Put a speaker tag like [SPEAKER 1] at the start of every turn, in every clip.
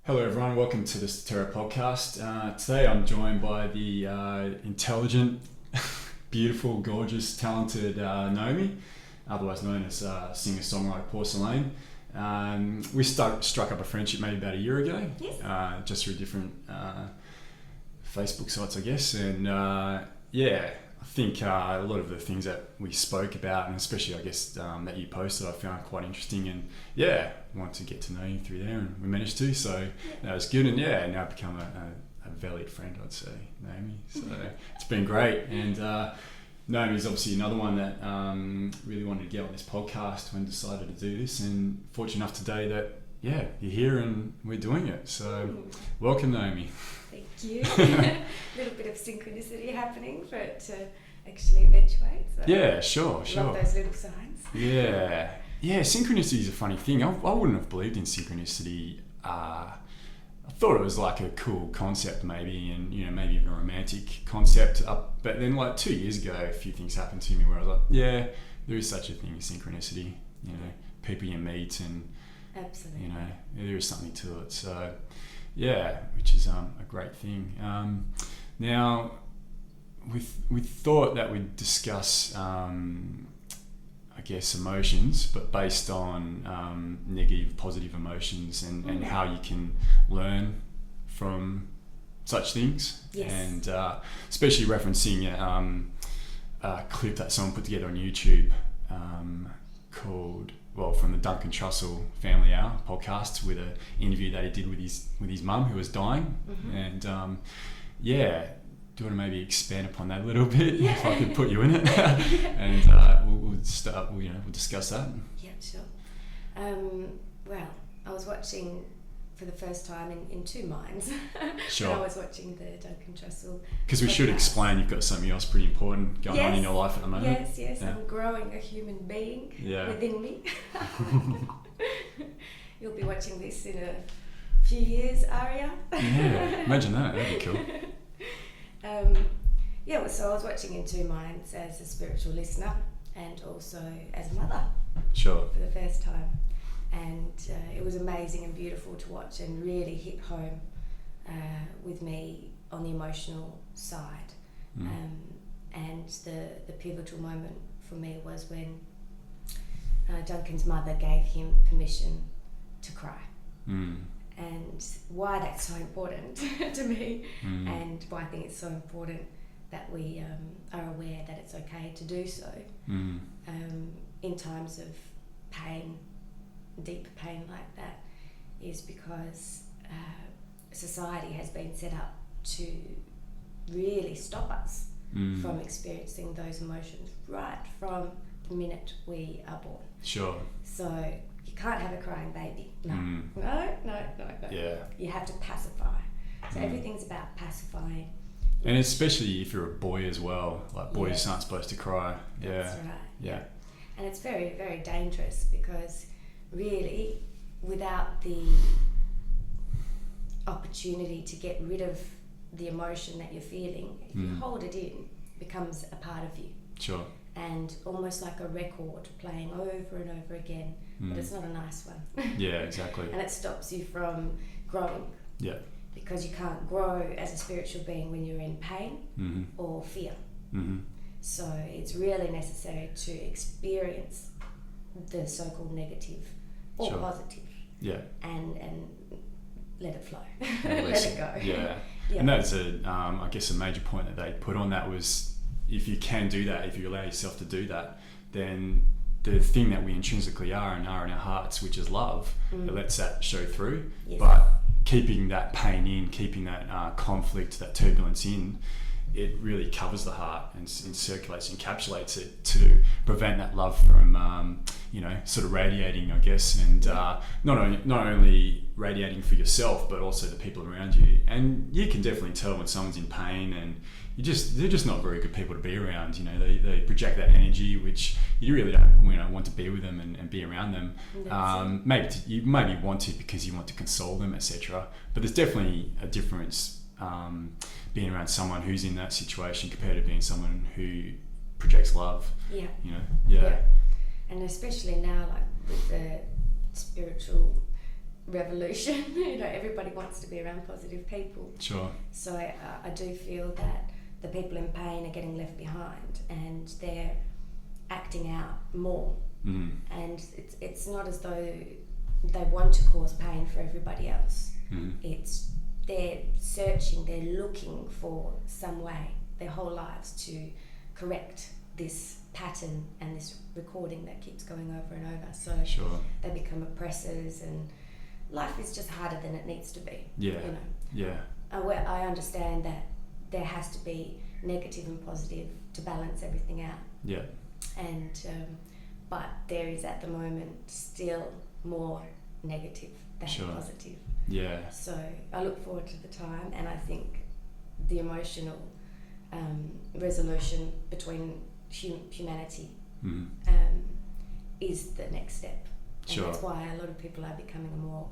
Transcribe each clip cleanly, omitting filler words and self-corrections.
[SPEAKER 1] Hello everyone, welcome to the Statera podcast. Today I'm joined by the intelligent, beautiful, gorgeous, talented Naomi, otherwise known as singer-songwriter Porsah Laine. We struck up a friendship maybe about a year ago,
[SPEAKER 2] Yes.
[SPEAKER 1] just through different Facebook sites, I guess. And I think a lot of the things that we spoke about, and especially I guess that you posted, I found quite interesting, and wanted to get to know you through there, and we managed to, so that was good. And now I've become a valued friend, I'd say, Naomi, so it's been great. And Naomi's obviously another one that really wanted to get on this podcast when decided to do this, and fortunate enough today that you're here and we're doing it, so welcome, Naomi.
[SPEAKER 2] Thank you. A little bit of synchronicity happening for it to actually eventuate. So
[SPEAKER 1] Yeah, sure.
[SPEAKER 2] Love those little signs.
[SPEAKER 1] Yeah, synchronicity is a funny thing. I wouldn't have believed in synchronicity. I thought it was like a cool concept maybe, and maybe even a romantic concept. But then like 2 years ago, a few things happened to me where I was like, yeah, there is such a thing as synchronicity. People you meet, and
[SPEAKER 2] absolutely,
[SPEAKER 1] there is something to it. So which is a great thing. Now, we thought that we'd discuss I guess emotions, but based on negative, positive emotions, and how you can learn from such things.
[SPEAKER 2] Yes.
[SPEAKER 1] And especially referencing a clip that someone put together on YouTube called, from the Duncan Trussell Family Hour podcast, with an interview that he did with his mum who was dying. And do you want to maybe expand upon that a little bit, if I could put you in it? And we'll start. We'll discuss that.
[SPEAKER 2] Yeah, sure. Well, I was watching for the first time in two minds.
[SPEAKER 1] Sure.
[SPEAKER 2] When I was watching the Duncan Trussell.
[SPEAKER 1] Because we should explain, you've got something else pretty important going on in your life at the moment.
[SPEAKER 2] Yes. Yeah. I'm growing a human being within me. You'll be watching this in a few years, Aria.
[SPEAKER 1] Yeah, imagine that. That'd be cool.
[SPEAKER 2] So I was watching in two minds as a spiritual listener and also as a mother.
[SPEAKER 1] Sure.
[SPEAKER 2] For the first time. And it was amazing and beautiful to watch, and really hit home with me on the emotional side. And the pivotal moment for me was when Duncan's mother gave him permission to cry. And why that's so important to me, and why I think it's so important that we are aware that it's okay to do so in times of pain, deep pain like that, is because society has been set up to really stop us from experiencing those emotions right from the minute we are born.
[SPEAKER 1] Sure.
[SPEAKER 2] So you can't have a crying baby. No.
[SPEAKER 1] Yeah.
[SPEAKER 2] You have to pacify. So everything's about pacifying.
[SPEAKER 1] And especially if you're a boy as well. Like, boys aren't supposed to cry.
[SPEAKER 2] That's right.
[SPEAKER 1] Yeah.
[SPEAKER 2] And it's very, very dangerous, because really, without the opportunity to get rid of the emotion that you're feeling, if you hold it in, it becomes a part of you.
[SPEAKER 1] Sure.
[SPEAKER 2] And almost like a record playing over and over again, but it's not a nice one.
[SPEAKER 1] Yeah, exactly.
[SPEAKER 2] And it stops you from growing.
[SPEAKER 1] Yeah.
[SPEAKER 2] Because you can't grow as a spiritual being when you're in pain or fear. So it's really necessary to experience the so-called negative or positive. Yeah. And let it flow. Let it go.
[SPEAKER 1] Yeah. And that's I guess a major point that they put on that was, if you can do that, if you allow yourself to do that, then the thing that we intrinsically are in our hearts, which is love, it lets that show through.
[SPEAKER 2] Yes.
[SPEAKER 1] But keeping that pain in, keeping that conflict, that turbulence in, it really covers the heart and circulates, encapsulates it to prevent that love from, sort of radiating, I guess, and not only radiating for yourself, but also the people around you. And you can definitely tell when someone's in pain, and they're just not very good people to be around. They project that energy, which you really don't want to be with them and be around them. You maybe want to because you want to console them, etc. But there's definitely a difference being around someone who's in that situation compared to being someone who projects love.
[SPEAKER 2] Yeah. And especially now, like with the spiritual revolution. You know, everybody wants to be around positive people.
[SPEAKER 1] Sure.
[SPEAKER 2] So I do feel that the people in pain are getting left behind, and they're acting out more. And it's not as though they want to cause pain for everybody else. It's they're searching, they're looking for some way their whole lives to correct this pattern and this recording that keeps going over and over. So
[SPEAKER 1] Sure.
[SPEAKER 2] they become oppressors, and life is just harder than it needs to be.
[SPEAKER 1] Yeah.
[SPEAKER 2] You know.
[SPEAKER 1] Yeah.
[SPEAKER 2] Where I understand that there has to be negative and positive to balance everything out.
[SPEAKER 1] Yeah.
[SPEAKER 2] And but there is at the moment still more negative than
[SPEAKER 1] Sure.
[SPEAKER 2] positive.
[SPEAKER 1] Yeah.
[SPEAKER 2] So I look forward to the time, and I think the emotional resolution between humanity is the next step. And
[SPEAKER 1] Sure.
[SPEAKER 2] that's why a lot of people are becoming more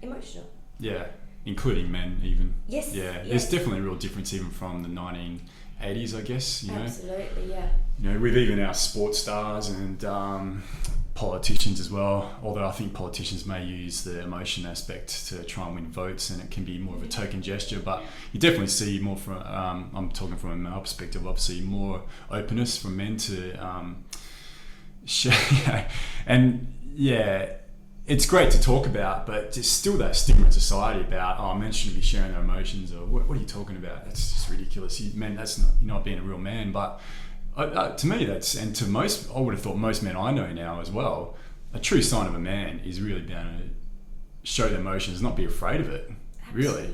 [SPEAKER 2] emotional.
[SPEAKER 1] Yeah. Including men, even.
[SPEAKER 2] Yes.
[SPEAKER 1] Yeah.
[SPEAKER 2] Yes.
[SPEAKER 1] There's definitely a real difference even from the 1980s, I guess. You know.
[SPEAKER 2] Absolutely, yeah.
[SPEAKER 1] You know, with even our sports stars and politicians as well, although I think politicians may use the emotion aspect to try and win votes, and it can be more of a token gesture, but you definitely see more from, I'm talking from a male perspective, obviously more openness from men to share, and yeah, it's great to talk about, but there's still that stigma in society about, oh, men shouldn't be sharing their emotions, or what are you talking about? That's just ridiculous. Man, that's not, you're not being a real man. But to me, and to most, I would have thought most men I know now as well, a true sign of a man is really being able to show their emotions, not be afraid of it. Really.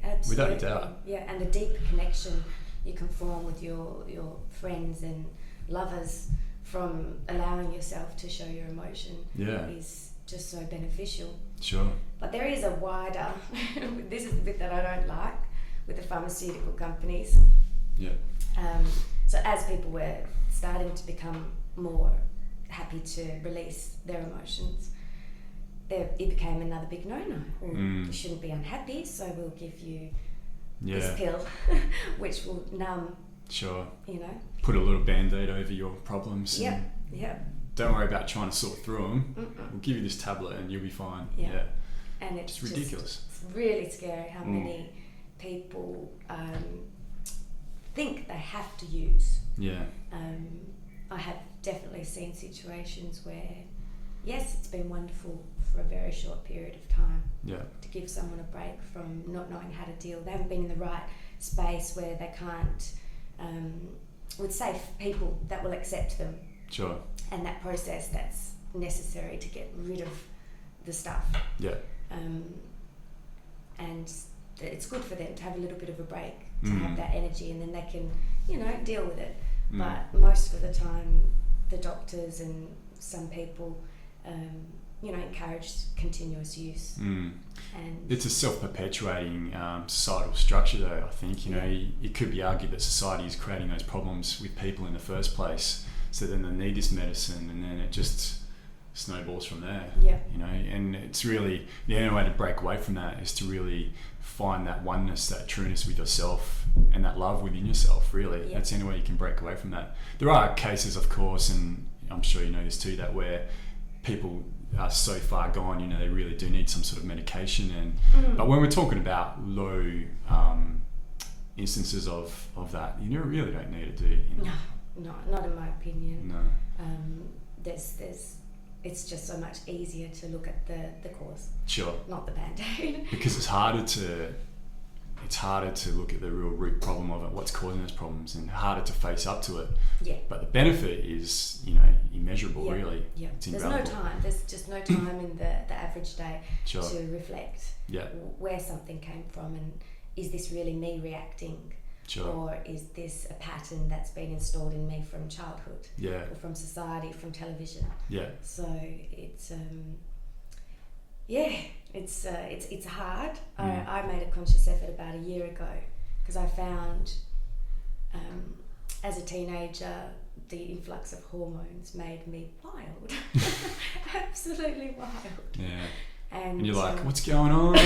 [SPEAKER 2] Absolutely.
[SPEAKER 1] Without a doubt.
[SPEAKER 2] Yeah, and the deep connection you can form with your friends and lovers from allowing yourself to show your emotion is just so beneficial.
[SPEAKER 1] Sure.
[SPEAKER 2] But there is a wider, this is the bit that I don't like, with the pharmaceutical companies.
[SPEAKER 1] Yeah.
[SPEAKER 2] So as people were starting to become more happy to release their emotions, it became another big no-no. Well, you shouldn't be unhappy, so we'll give you this pill, which will numb.
[SPEAKER 1] Sure.
[SPEAKER 2] You know.
[SPEAKER 1] Put a little band-aid over your problems.
[SPEAKER 2] Yeah. Yeah.
[SPEAKER 1] Don't worry about trying to sort through them. We'll give you this tablet and you'll be fine. Yeah.
[SPEAKER 2] And it's
[SPEAKER 1] ridiculous.
[SPEAKER 2] It's really scary how many people think they have to use.
[SPEAKER 1] Yeah.
[SPEAKER 2] I have definitely seen situations where, yes, it's been wonderful for a very short period of time to give someone a break from not knowing how to deal. They haven't been in the right space where they can't, with safe people that will accept them.
[SPEAKER 1] Sure.
[SPEAKER 2] And that process that's necessary to get rid of the stuff.
[SPEAKER 1] Yeah.
[SPEAKER 2] And it's good for them to have a little bit of a break, to have that energy, and then they can, deal with it. But most of the time, the doctors and some people, encourage continuous use. And
[SPEAKER 1] it's a self-perpetuating societal structure, though. I think it could be argued that society is creating those problems with people in the first place, so then they need this medicine, and then it just snowballs from there.
[SPEAKER 2] Yeah.
[SPEAKER 1] And it's really the only way to break away from that is to really find that oneness, that trueness with yourself, and that love within yourself. Really, that's the only way you can break away from that. There are cases, of course, and I'm sure you know this too, that where people are so far gone, they really do need some sort of medication. And but when we're talking about low instances of that, you really don't need it, do you?
[SPEAKER 2] No, not in my opinion.
[SPEAKER 1] No.
[SPEAKER 2] It's just so much easier to look at the cause.
[SPEAKER 1] Sure.
[SPEAKER 2] Not the band-aid.
[SPEAKER 1] Because it's harder to look at the real root problem of it, what's causing those problems, and harder to face up to it.
[SPEAKER 2] Yeah.
[SPEAKER 1] But the benefit is, immeasurable, really.
[SPEAKER 2] Yeah.
[SPEAKER 1] It's
[SPEAKER 2] There's
[SPEAKER 1] invaluable.
[SPEAKER 2] no time. There's just no time in the average day
[SPEAKER 1] Sure.
[SPEAKER 2] to reflect where something came from, and is this really me reacting?
[SPEAKER 1] Sure.
[SPEAKER 2] Or is this a pattern that's been installed in me from childhood?
[SPEAKER 1] Yeah.
[SPEAKER 2] Or from society, from television?
[SPEAKER 1] Yeah.
[SPEAKER 2] So it's it's hard. I made a conscious effort about a year ago, because I found as a teenager the influx of hormones made me wild. Absolutely wild.
[SPEAKER 1] Yeah.
[SPEAKER 2] And
[SPEAKER 1] you're like, what's going on?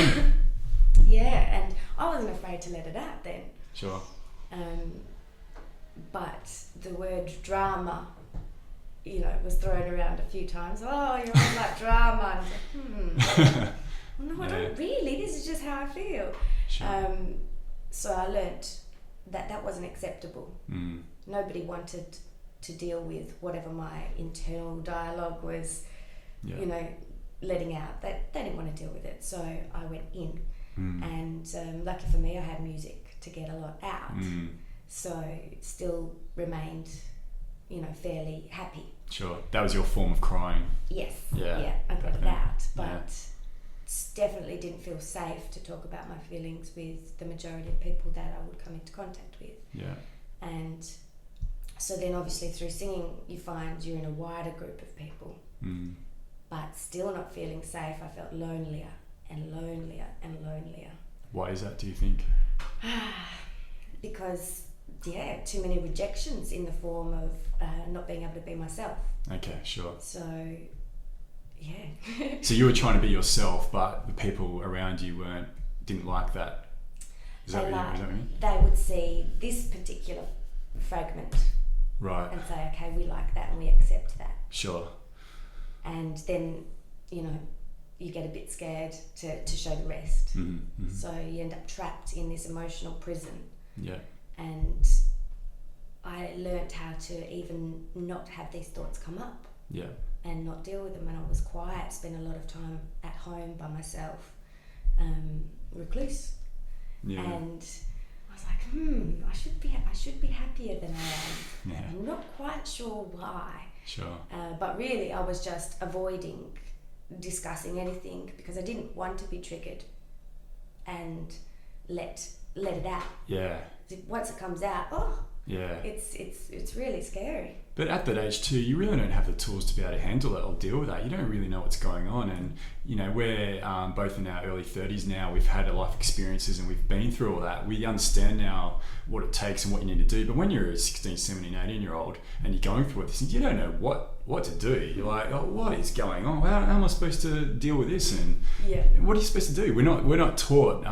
[SPEAKER 2] Yeah, and I wasn't afraid to let it out then.
[SPEAKER 1] Sure.
[SPEAKER 2] But the word drama, was thrown around a few times. Oh, you're on that drama. And I was like, well, no, I don't really. This is just how I feel.
[SPEAKER 1] Sure.
[SPEAKER 2] So I learnt that wasn't acceptable. Nobody wanted to deal with whatever my internal dialogue was, you know, letting out. They didn't want to deal with it. So I went in. And lucky for me, I had music to get a lot out. So it still remained, you know, fairly happy.
[SPEAKER 1] Sure. That was your form of crying.
[SPEAKER 2] Yes.
[SPEAKER 1] Yeah.
[SPEAKER 2] I got it out. But definitely didn't feel safe to talk about my feelings with the majority of people that I would come into contact with.
[SPEAKER 1] Yeah.
[SPEAKER 2] And so then obviously through singing, you find you're in a wider group of people. But still not feeling safe, I felt lonelier and lonelier and lonelier.
[SPEAKER 1] Why is that, do you think?
[SPEAKER 2] Because, too many rejections in the form of not being able to be myself.
[SPEAKER 1] Okay, sure.
[SPEAKER 2] So,
[SPEAKER 1] So you were trying to be yourself, but the people around you didn't like that. Is that what you mean?
[SPEAKER 2] They would see this particular fragment,
[SPEAKER 1] right,
[SPEAKER 2] and say, okay, we like that and we accept that.
[SPEAKER 1] Sure.
[SPEAKER 2] And then, you know, you get a bit scared to show the rest. So you end up trapped in this emotional prison.
[SPEAKER 1] Yeah.
[SPEAKER 2] And I learnt how to even not have these thoughts come up.
[SPEAKER 1] Yeah.
[SPEAKER 2] And not deal with them. And I was quiet, spent a lot of time at home by myself, recluse.
[SPEAKER 1] Yeah.
[SPEAKER 2] And I was like, I should be happier than I am.
[SPEAKER 1] Yeah.
[SPEAKER 2] I'm not quite sure why.
[SPEAKER 1] Sure.
[SPEAKER 2] But really, I was just avoiding discussing anything because I didn't want to be triggered and let it out.
[SPEAKER 1] Yeah.
[SPEAKER 2] Once it comes out, it's really scary.
[SPEAKER 1] But at that age too, you really don't have the tools to be able to handle it or deal with that. You don't really know what's going on, and you know, we're both in our early 30s now. We've had life experiences and we've been through all that. We understand now what it takes and what you need to do. But when you're a 16, 17, 18-year-old and you're going through all this, you don't know what to do. You're like, oh, what is going on? How am I supposed to deal with this? And what are you supposed to do? We're not taught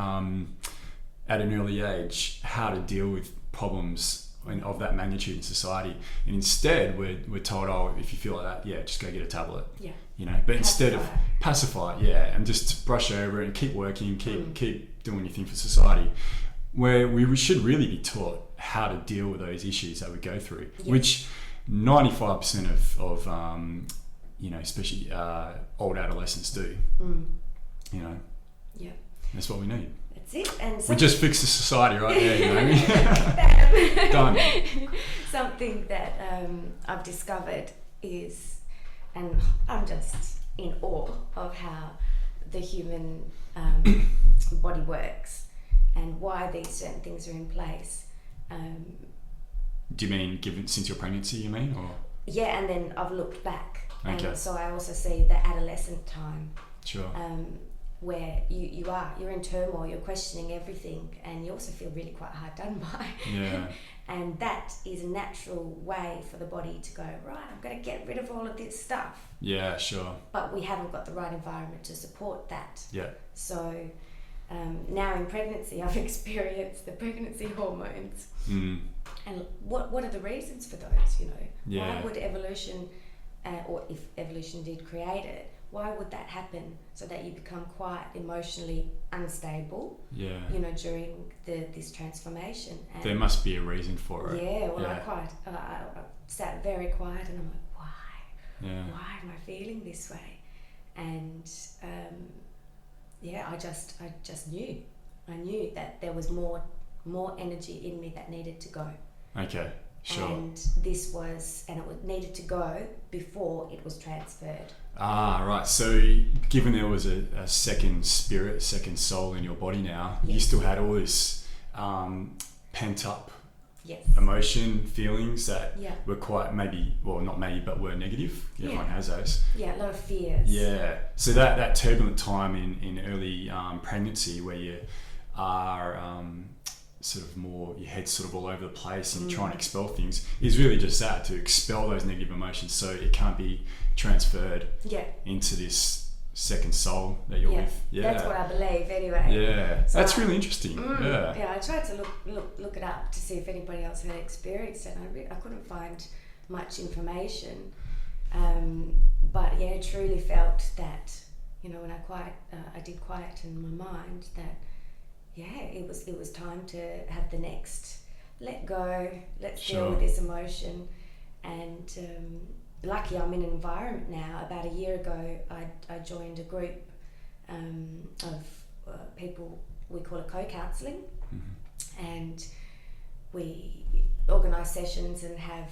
[SPEAKER 1] at an early age how to deal with problems of that magnitude in society, and instead we're told, oh, if you feel like that, just go get a tablet. You know, but instead of pacify, and just brush over it and keep working, keep doing your thing for society, where we should really be taught how to deal with those issues that we go through, which 95% of you know, especially old adolescents do. You know, that's what we need.
[SPEAKER 2] That's it. And
[SPEAKER 1] we just fixed the society right there, you know. Done.
[SPEAKER 2] Something that I've discovered is, and I'm just in awe of how the human body works and why these certain things are in place.
[SPEAKER 1] Do you mean since your pregnancy, you mean? Or?
[SPEAKER 2] Yeah, and then I've looked back.
[SPEAKER 1] Okay.
[SPEAKER 2] And so I also see the adolescent time.
[SPEAKER 1] Sure.
[SPEAKER 2] Where you're in turmoil, you're questioning everything, and you also feel really quite hard done by.
[SPEAKER 1] Yeah.
[SPEAKER 2] And that is a natural way for the body to go, right, I'm going to get rid of all of this stuff.
[SPEAKER 1] Yeah, sure.
[SPEAKER 2] But we haven't got the right environment to support that.
[SPEAKER 1] Yeah.
[SPEAKER 2] So now in pregnancy, I've experienced the pregnancy hormones. And what are the reasons for those, you know?
[SPEAKER 1] Yeah.
[SPEAKER 2] Why would evolution, or if evolution did create it, why would that happen? So that you become quite emotionally unstable, you know, during this transformation. And
[SPEAKER 1] there must be a reason for it.
[SPEAKER 2] I sat very quiet and I'm like, why? Why am I feeling this way? And I just knew. I knew that there was more energy in me that needed to go.
[SPEAKER 1] Okay. Sure.
[SPEAKER 2] And it needed to go before it was transferred.
[SPEAKER 1] Ah, right. So given there was a second spirit, second soul in your body now, you still had all this pent up emotion, feelings that were quite were negative. Everyone has those.
[SPEAKER 2] Yeah, a lot of fears.
[SPEAKER 1] Yeah. So that turbulent time in early pregnancy where you are sort of more, your head's sort of all over the place and trying to expel things, is really just that, to expel those negative emotions so it can't be transferred into this second soul that you're with.
[SPEAKER 2] That's what I believe anyway.
[SPEAKER 1] Yeah, so that's really interesting.
[SPEAKER 2] I tried to look it up to see if anybody else had experienced it, and I couldn't find much information, but truly felt that, when I did quieten my mind, that it was time to have the next let go, let's deal with this emotion. And lucky I'm in an environment now. About a year ago I joined a group of people, we call it co-counselling, and we organise sessions and have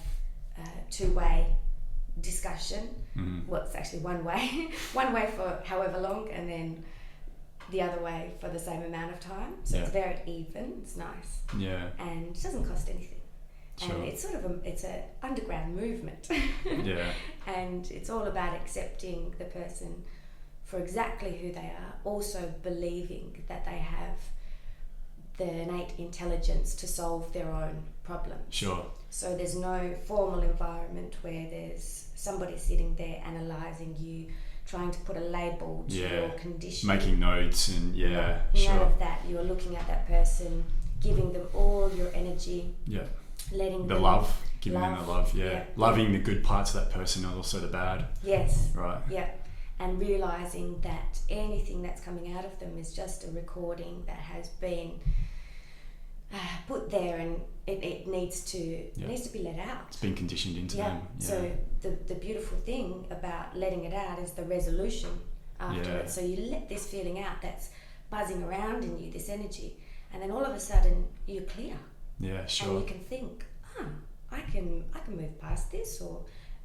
[SPEAKER 2] two-way discussion. Well, it's actually one way for however long, and then the other way for the same amount of time. So it's very even. It's nice. Yeah. And it doesn't cost anything. Sure. And it's sort of it's an underground movement. Yeah. And it's all about accepting the person for exactly who they are, also believing that they have the innate intelligence to solve their own problems. Sure. So there's no formal environment where there's somebody sitting there analysing you, trying to put a label to your condition.
[SPEAKER 1] Making notes and
[SPEAKER 2] none of that. You're looking at that person, giving them all your energy. Yeah. Letting
[SPEAKER 1] the love, giving them the love. Yeah. Loving the good parts of that person and also the bad.
[SPEAKER 2] Yes.
[SPEAKER 1] Right.
[SPEAKER 2] Yeah. And realising that anything that's coming out of them is just a recording that has been put there, and it needs to be let out.
[SPEAKER 1] It's been conditioned into them.
[SPEAKER 2] Yeah. So the beautiful thing about letting it out is the resolution after it. So you let this feeling out that's buzzing around in you, this energy, and then all of a sudden you're clear.
[SPEAKER 1] Yeah, sure.
[SPEAKER 2] And you can think, I can move past this,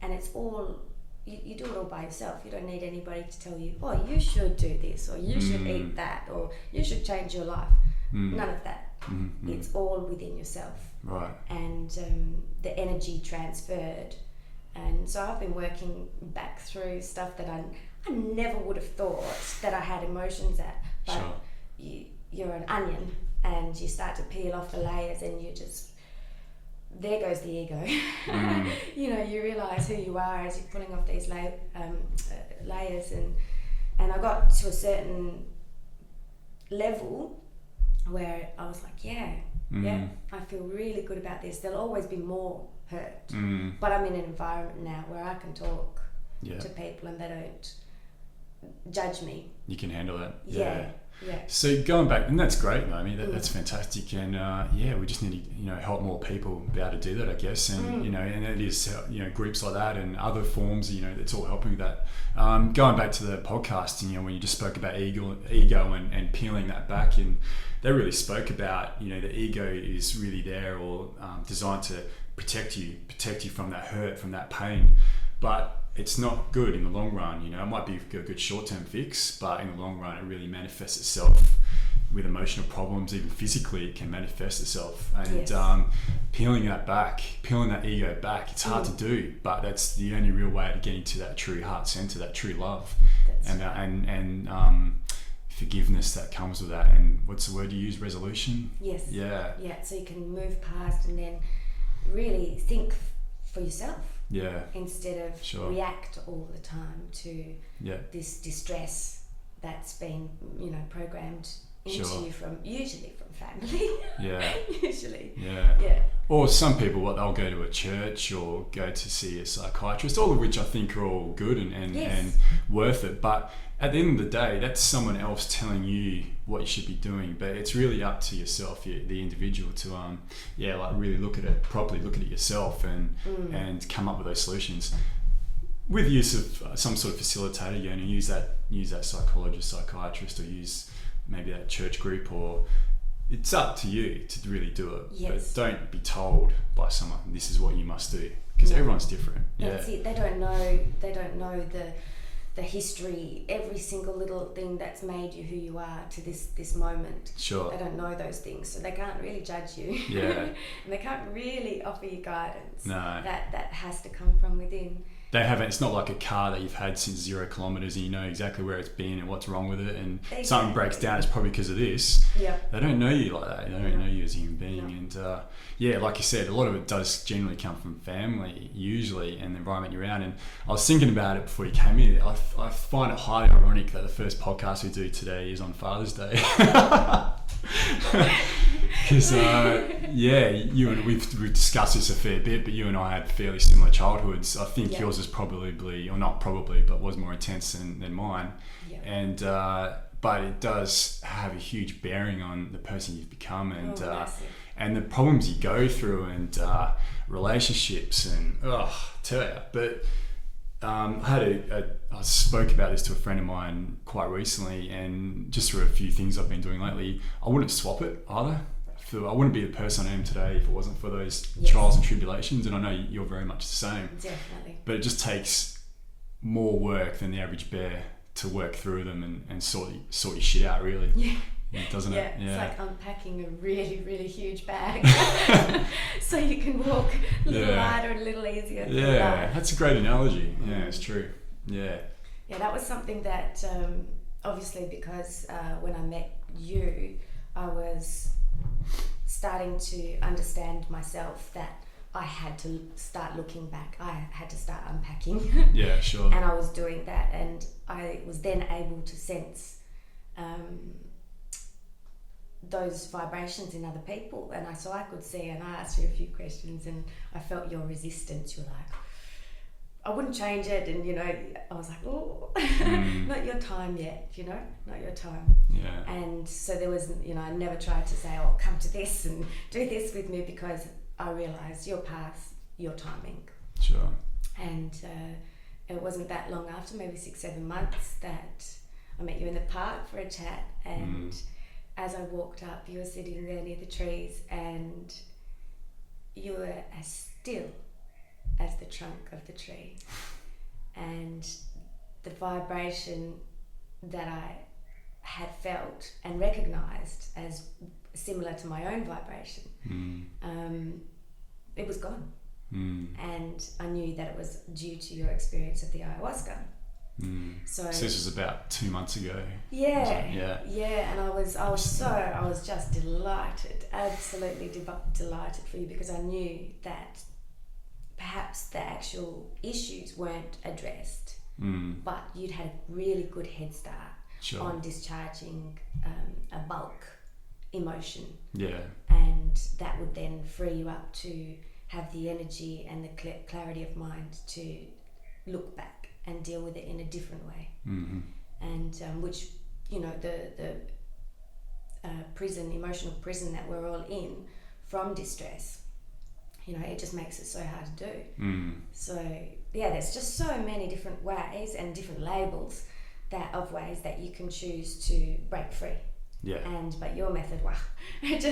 [SPEAKER 2] and it's all you do it all by yourself. You don't need anybody to tell you, oh, you should do this, or you should eat that, or you should change your life. None of that. It's all within yourself. Right. And the energy transferred. And so I've been working back through stuff that I never would have thought that I had emotions at. But you're an onion, and you start to peel off the layers, and you just, there goes the ego. You realise who you are as you're pulling off these layers, and I got to a certain level where I was like, I feel really good about this. There'll always be more hurt, but I'm in an environment now where I can talk to people and they don't judge me.
[SPEAKER 1] You can handle that. Yeah. So going back, and that's great, Naomi. That's fantastic, and we just need to help more people be able to do that, I guess, and and it is groups like that and other forms, it's all helping with that. Going back to the podcast, when you just spoke about ego and peeling that back, and they really spoke about the ego is really there or designed to protect you from that hurt, from that pain, but it's not good in the long run. It might be a good short-term fix, but in the long run it really manifests itself with emotional problems. Even physically it can manifest itself, and peeling that ego back, it's hard to do, but that's the only real way to get into that true heart center, that true love. And forgiveness that comes with that. And what's the word you use? Resolution?
[SPEAKER 2] Yes. Yeah, so you can move past and then really think for yourself. Yeah. Instead of react all the time to this distress that's been, programmed into you usually from family. Yeah. Usually. Yeah. Yeah.
[SPEAKER 1] Or some people, they'll go to a church or go to see a psychiatrist, all of which I think are all good and worth it. But at the end of the day, that's someone else telling you what you should be doing. But it's really up to yourself, the individual, to really look at it properly, look at it yourself, and come up with those solutions. With use of some sort of facilitator, use that psychologist, psychiatrist, or use maybe that church group, or it's up to you to really do it. Yes. But don't be told by someone this is what you must do, because everyone's different.
[SPEAKER 2] That's it. They don't know the history, every single little thing that's made you who you are to this moment. Sure. They don't know those things, so they can't really judge you. Yeah. And they can't really offer you guidance. No. That has to come from within.
[SPEAKER 1] They haven't. It's not like a car that you've had since 0 kilometers and you know exactly where it's been and what's wrong with it, and something breaks down, it's probably because of this. Yeah. They don't know you like that. They don't know you as a human being. No. And like you said, a lot of it does generally come from family, usually, and the environment you're around. And I was thinking about it before you came in. I find it highly ironic that the first podcast we do today is on Father's Day. Because you and we've discussed this a fair bit, but you and I had fairly similar childhoods. I think yours is probably, or not probably, but was more intense than mine.
[SPEAKER 2] Yeah.
[SPEAKER 1] And but it does have a huge bearing on the person you've become, and the problems you go through, and relationships, and tell you. But I spoke about this to a friend of mine quite recently, and just through a few things I've been doing lately, I wouldn't swap it either. I wouldn't be the person I am today if it wasn't for those trials and tribulations, and I know you're very much the same.
[SPEAKER 2] Definitely.
[SPEAKER 1] But it just takes more work than the average bear to work through them and sort your shit out, really. Doesn't it?
[SPEAKER 2] It's like unpacking a really, really huge bag so you can walk a little lighter and a little easier.
[SPEAKER 1] That's a great analogy. Yeah, it's true. Yeah,
[SPEAKER 2] that was something that obviously, because when I met you, I was starting to understand myself that I had to start looking back. I had to start unpacking.
[SPEAKER 1] Yeah, sure.
[SPEAKER 2] And I was doing that, and I was then able to sense those vibrations in other people, and so I could see, and I asked you a few questions, and I felt your resistance. You're like, I wouldn't change it, and I was like, oh, not your time yet, not your time.
[SPEAKER 1] Yeah.
[SPEAKER 2] And so there was, I never tried to say, oh, come to this and do this with me, because I realised your path, your timing.
[SPEAKER 1] Sure.
[SPEAKER 2] And it wasn't that long after, maybe 6-7 months, that I met you in the park for a chat, and as I walked up, you were sitting there near the trees, and you were as still as the trunk of the tree. And the vibration that I had felt and recognised as similar to my own vibration, it was gone. And I knew that it was due to your experience of the ayahuasca. So
[SPEAKER 1] this was about 2 months ago.
[SPEAKER 2] Yeah. And I was just delighted, absolutely delighted for you, because I knew that perhaps the actual issues weren't addressed, but you'd had a really good head start on discharging a bulk emotion. Yeah. And that would then free you up to have the energy and the clarity of mind to look back and deal with it in a different way. And which, the emotional prison that we're all in from distress, it just makes it so hard to do. So there's just so many different ways and different labels of ways that you can choose to break free. Yeah. But your method, wow, it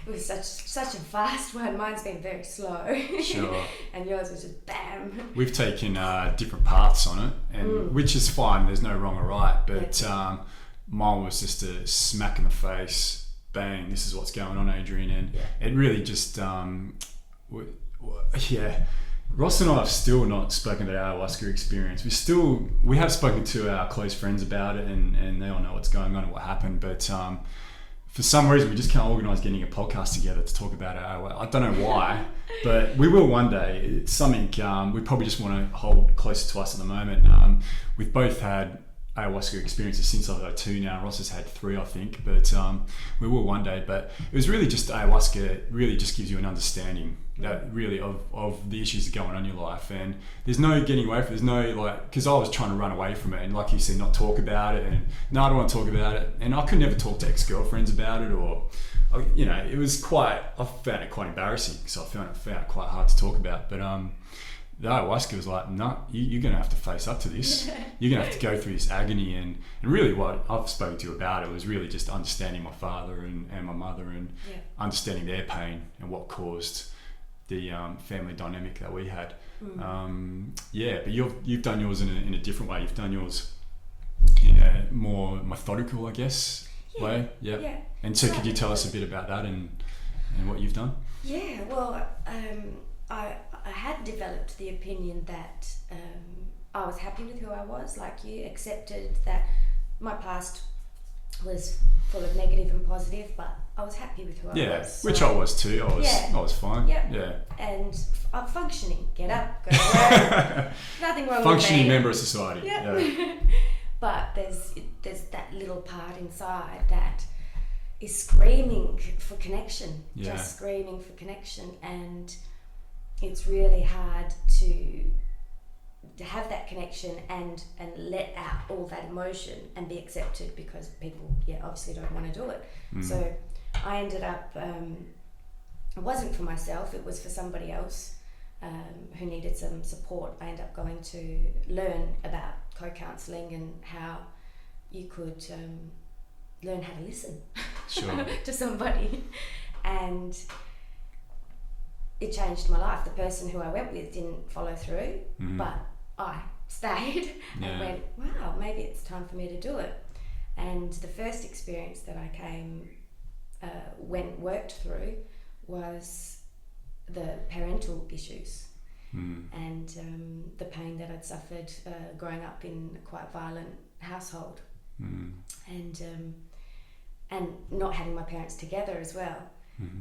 [SPEAKER 2] was such a fast one. Mine's been very slow. Sure. And yours was just bam.
[SPEAKER 1] We've taken different paths on it, and which is fine. There's no wrong or right, but mine was just a smack in the face. Bang! This is what's going on, Adrian, and it really just Ross and I have still not spoken about our ayahuasca experience. We have spoken to our close friends about it, and they all know what's going on and what happened. But for some reason, we just can't organise getting a podcast together to talk about our. I don't know why, but we will one day. It's something we probably just want to hold closer to us at the moment. We've both had ayahuasca experiences since I've had 2 now. Ross has had 3, I think, but we will one day. But it was really just ayahuasca. It really just gives you an understanding that really of the issues that are going on in your life, and there's no getting away from it. There's no because I was trying to run away from it, and like you said, not talk about it, and no, I don't want to talk about it, and I could never talk to ex-girlfriends about it, or it was I found it quite embarrassing, so I found it quite hard to talk about. But the ayahuasca was like, no, you're going to have to face up to this. You're going to have to go through this agony, and really what I've spoken to you about it was really just understanding my father and my mother, and understanding their pain and what caused the family dynamic that we had. But you've done yours in a different way. You've done yours in a more methodical, I guess, way. Yeah. And so could you tell us a bit about that and what you've done?
[SPEAKER 2] Yeah, well, I had developed the opinion that I was happy with who I was, like you, accepted that my past was full of negative and positive, but I was happy with who I was. So,
[SPEAKER 1] which I was too. I was fine. Yeah.
[SPEAKER 2] And I'm functioning. Get up, go to work. Nothing wrong with me.
[SPEAKER 1] Functioning member of society.
[SPEAKER 2] Yep. Yeah. But there's that little part inside that is screaming for connection,
[SPEAKER 1] Yeah.
[SPEAKER 2] just screaming for connection, and it's really hard to have that connection and let out all that emotion and be accepted, because people obviously don't want to do it. So I ended up, it wasn't for myself, it was for somebody else who needed some support. I ended up going to learn about co-counselling and how you could learn how to listen
[SPEAKER 1] Sure.
[SPEAKER 2] to somebody, and it changed my life. The person who I went with didn't follow through, but I stayed and went, wow, maybe it's time for me to do it. And the first experience that I worked through was the parental issues and the pain that I'd suffered growing up in a quite violent household, and not having my parents together as well.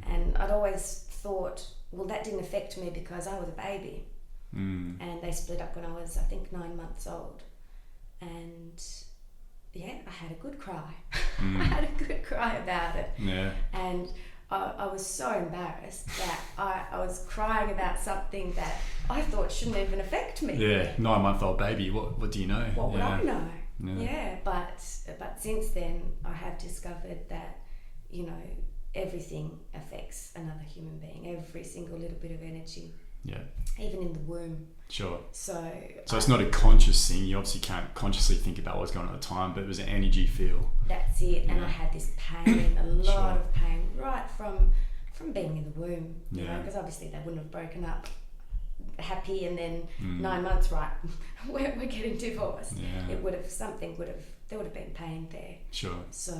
[SPEAKER 2] And I'd always thought, well, that didn't affect me because I was a baby. And they split up when I was, I think, 9 months old. And I had a good cry. I had a good cry about it.
[SPEAKER 1] Yeah.
[SPEAKER 2] And I was so embarrassed that I was crying about something that I thought shouldn't even affect me.
[SPEAKER 1] Yeah, 9-month-old baby. What do you know?
[SPEAKER 2] What would I know?
[SPEAKER 1] Yeah.
[SPEAKER 2] But since then I have discovered that, everything affects another human being. Every single little bit of energy.
[SPEAKER 1] Yeah.
[SPEAKER 2] Even in the womb.
[SPEAKER 1] Sure.
[SPEAKER 2] So
[SPEAKER 1] it's not a conscious thing. You obviously can't consciously think about what's going on at the time, but it was an energy feel.
[SPEAKER 2] That's it. And
[SPEAKER 1] Yeah.
[SPEAKER 2] I had this pain, a lot of pain, right from being in the womb. Because obviously they wouldn't have broken up happy and then 9 months, right, we're getting divorced.
[SPEAKER 1] Yeah.
[SPEAKER 2] There would have been pain there.
[SPEAKER 1] Sure.
[SPEAKER 2] So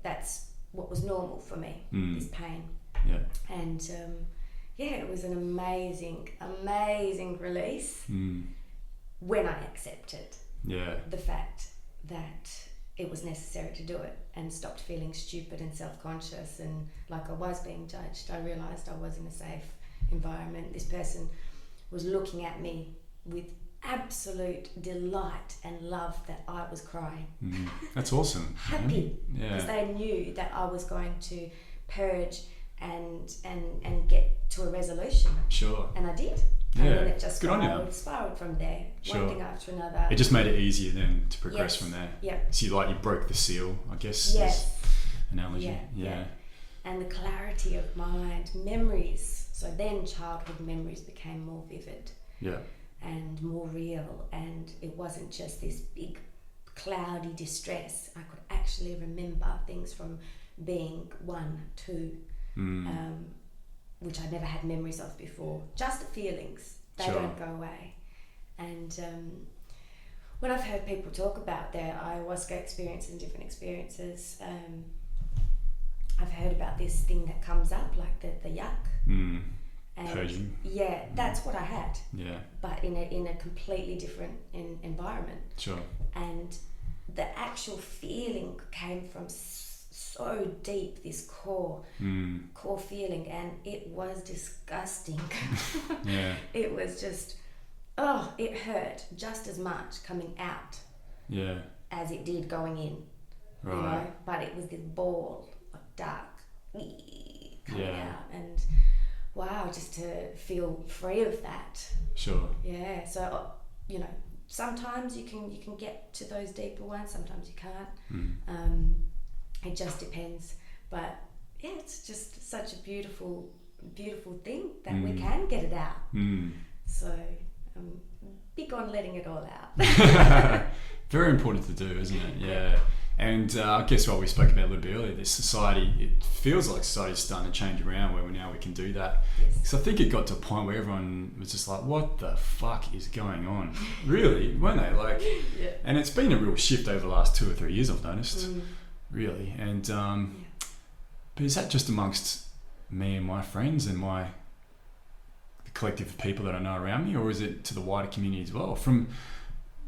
[SPEAKER 2] that's what was normal for me, this pain.
[SPEAKER 1] Yeah.
[SPEAKER 2] And it was an amazing release when I accepted the fact that it was necessary to do it and stopped feeling stupid and self-conscious and like I was being judged. I realised I was in a safe environment. This person was looking at me with absolute delight and love that I was crying.
[SPEAKER 1] That's awesome.
[SPEAKER 2] Happy, because they knew that I was going to purge and get to a resolution.
[SPEAKER 1] Sure.
[SPEAKER 2] And I did.
[SPEAKER 1] Yeah.
[SPEAKER 2] And then it just
[SPEAKER 1] Good on you.
[SPEAKER 2] spiraled from there.
[SPEAKER 1] Sure.
[SPEAKER 2] One thing after another.
[SPEAKER 1] It just made it easier then to progress
[SPEAKER 2] Yes.
[SPEAKER 1] from there.
[SPEAKER 2] Yeah.
[SPEAKER 1] So you broke the seal, I guess.
[SPEAKER 2] Yes.
[SPEAKER 1] Is analogy.
[SPEAKER 2] Yeah. And the clarity of mind, memories. So then childhood memories became more vivid.
[SPEAKER 1] Yeah.
[SPEAKER 2] And more real, and it wasn't just this big cloudy distress. I could actually remember things from being 1, 2, which I never had memories of before. Just the feelings, they don't go away. And when I've heard people talk about their ayahuasca experience and different experiences, I've heard about this thing that comes up, like the yuck. And
[SPEAKER 1] purging.
[SPEAKER 2] Yeah, that's what I had.
[SPEAKER 1] Yeah.
[SPEAKER 2] But in a completely different environment.
[SPEAKER 1] Sure.
[SPEAKER 2] And the actual feeling came from so deep, this core feeling, and it was disgusting.
[SPEAKER 1] Yeah.
[SPEAKER 2] It was just, it hurt just as much coming out as it did going in.
[SPEAKER 1] Right.
[SPEAKER 2] But it was this ball of dark coming out, and wow, just to feel free of that.
[SPEAKER 1] Sure.
[SPEAKER 2] Yeah. So sometimes you can get to those deeper ones, sometimes you can't. It just depends. But it's just such a beautiful thing that we can get it out. So I'm big on letting it all out.
[SPEAKER 1] Very important to do, isn't it? Yeah. And I guess what we spoke about a little bit earlier, this society, it feels like society's starting to change around where now we can do that.
[SPEAKER 2] Yes.
[SPEAKER 1] So I think it got to a point where everyone was just like, what the fuck is going on? Really, weren't they? And it's been a real shift over the last 2 or 3 years, I've noticed. Really. And but is that just amongst me and my friends and the collective of people that I know around me, or is it to the wider community as well? From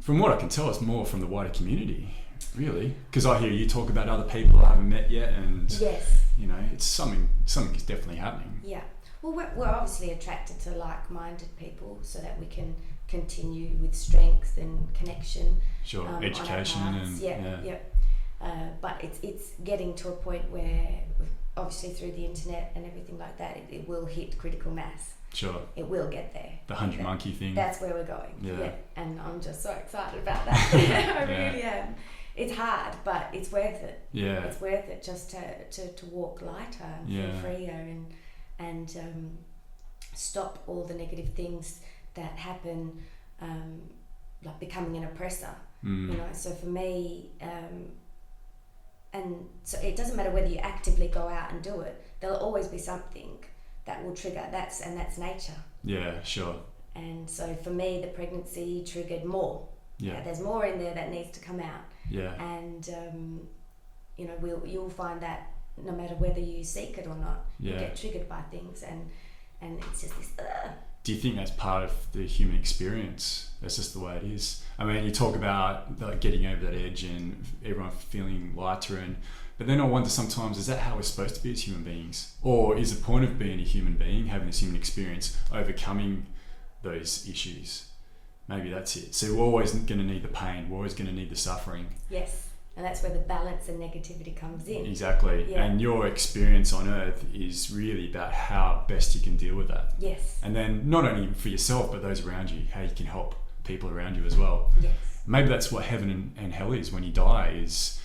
[SPEAKER 1] what I can tell, it's more from the wider community. Really, because I hear you talk about other people I haven't met yet, and it's something is definitely happening. Yeah.
[SPEAKER 2] Well, we're obviously attracted to like-minded people so that we can continue with strength and connection.
[SPEAKER 1] Sure, education and
[SPEAKER 2] But it's getting to a point where, obviously through the internet and everything like that, it will hit critical mass.
[SPEAKER 1] Sure.
[SPEAKER 2] It will get there.
[SPEAKER 1] The 100 monkey thing.
[SPEAKER 2] That's where we're going.
[SPEAKER 1] Yeah.
[SPEAKER 2] And I'm just so excited about that. I really am. It's hard, but it's worth it.
[SPEAKER 1] Yeah.
[SPEAKER 2] It's worth it just to walk lighter and feel freer and stop all the negative things that happen, like becoming an oppressor. You know, so for me, and so it doesn't matter whether you actively go out and do it, there'll always be something that will trigger. That's nature.
[SPEAKER 1] Yeah, sure.
[SPEAKER 2] And so for me, the pregnancy triggered more.
[SPEAKER 1] Yeah.
[SPEAKER 2] There's more in there that needs to come out.
[SPEAKER 1] Yeah.
[SPEAKER 2] And you know, you'll find that no matter whether you seek it or not, you get triggered by things, and it's just this.
[SPEAKER 1] Do you think that's part of the human experience? That's just the way it is. I mean, you talk about like getting over that edge and everyone feeling lighter, but then I wonder sometimes, is that how we're supposed to be as human beings? Or is the point of being a human being, having this human experience, overcoming those issues? Maybe that's it. So we're always going to need the pain. We're always going to need the suffering.
[SPEAKER 2] Yes. And that's where the balance and negativity comes in.
[SPEAKER 1] Exactly. Yeah. And your experience on Earth is really about how best you can deal with that.
[SPEAKER 2] Yes.
[SPEAKER 1] And then not only for yourself, but those around you, how you can help people around you as well.
[SPEAKER 2] Yes.
[SPEAKER 1] Maybe that's what heaven and hell is when you die, is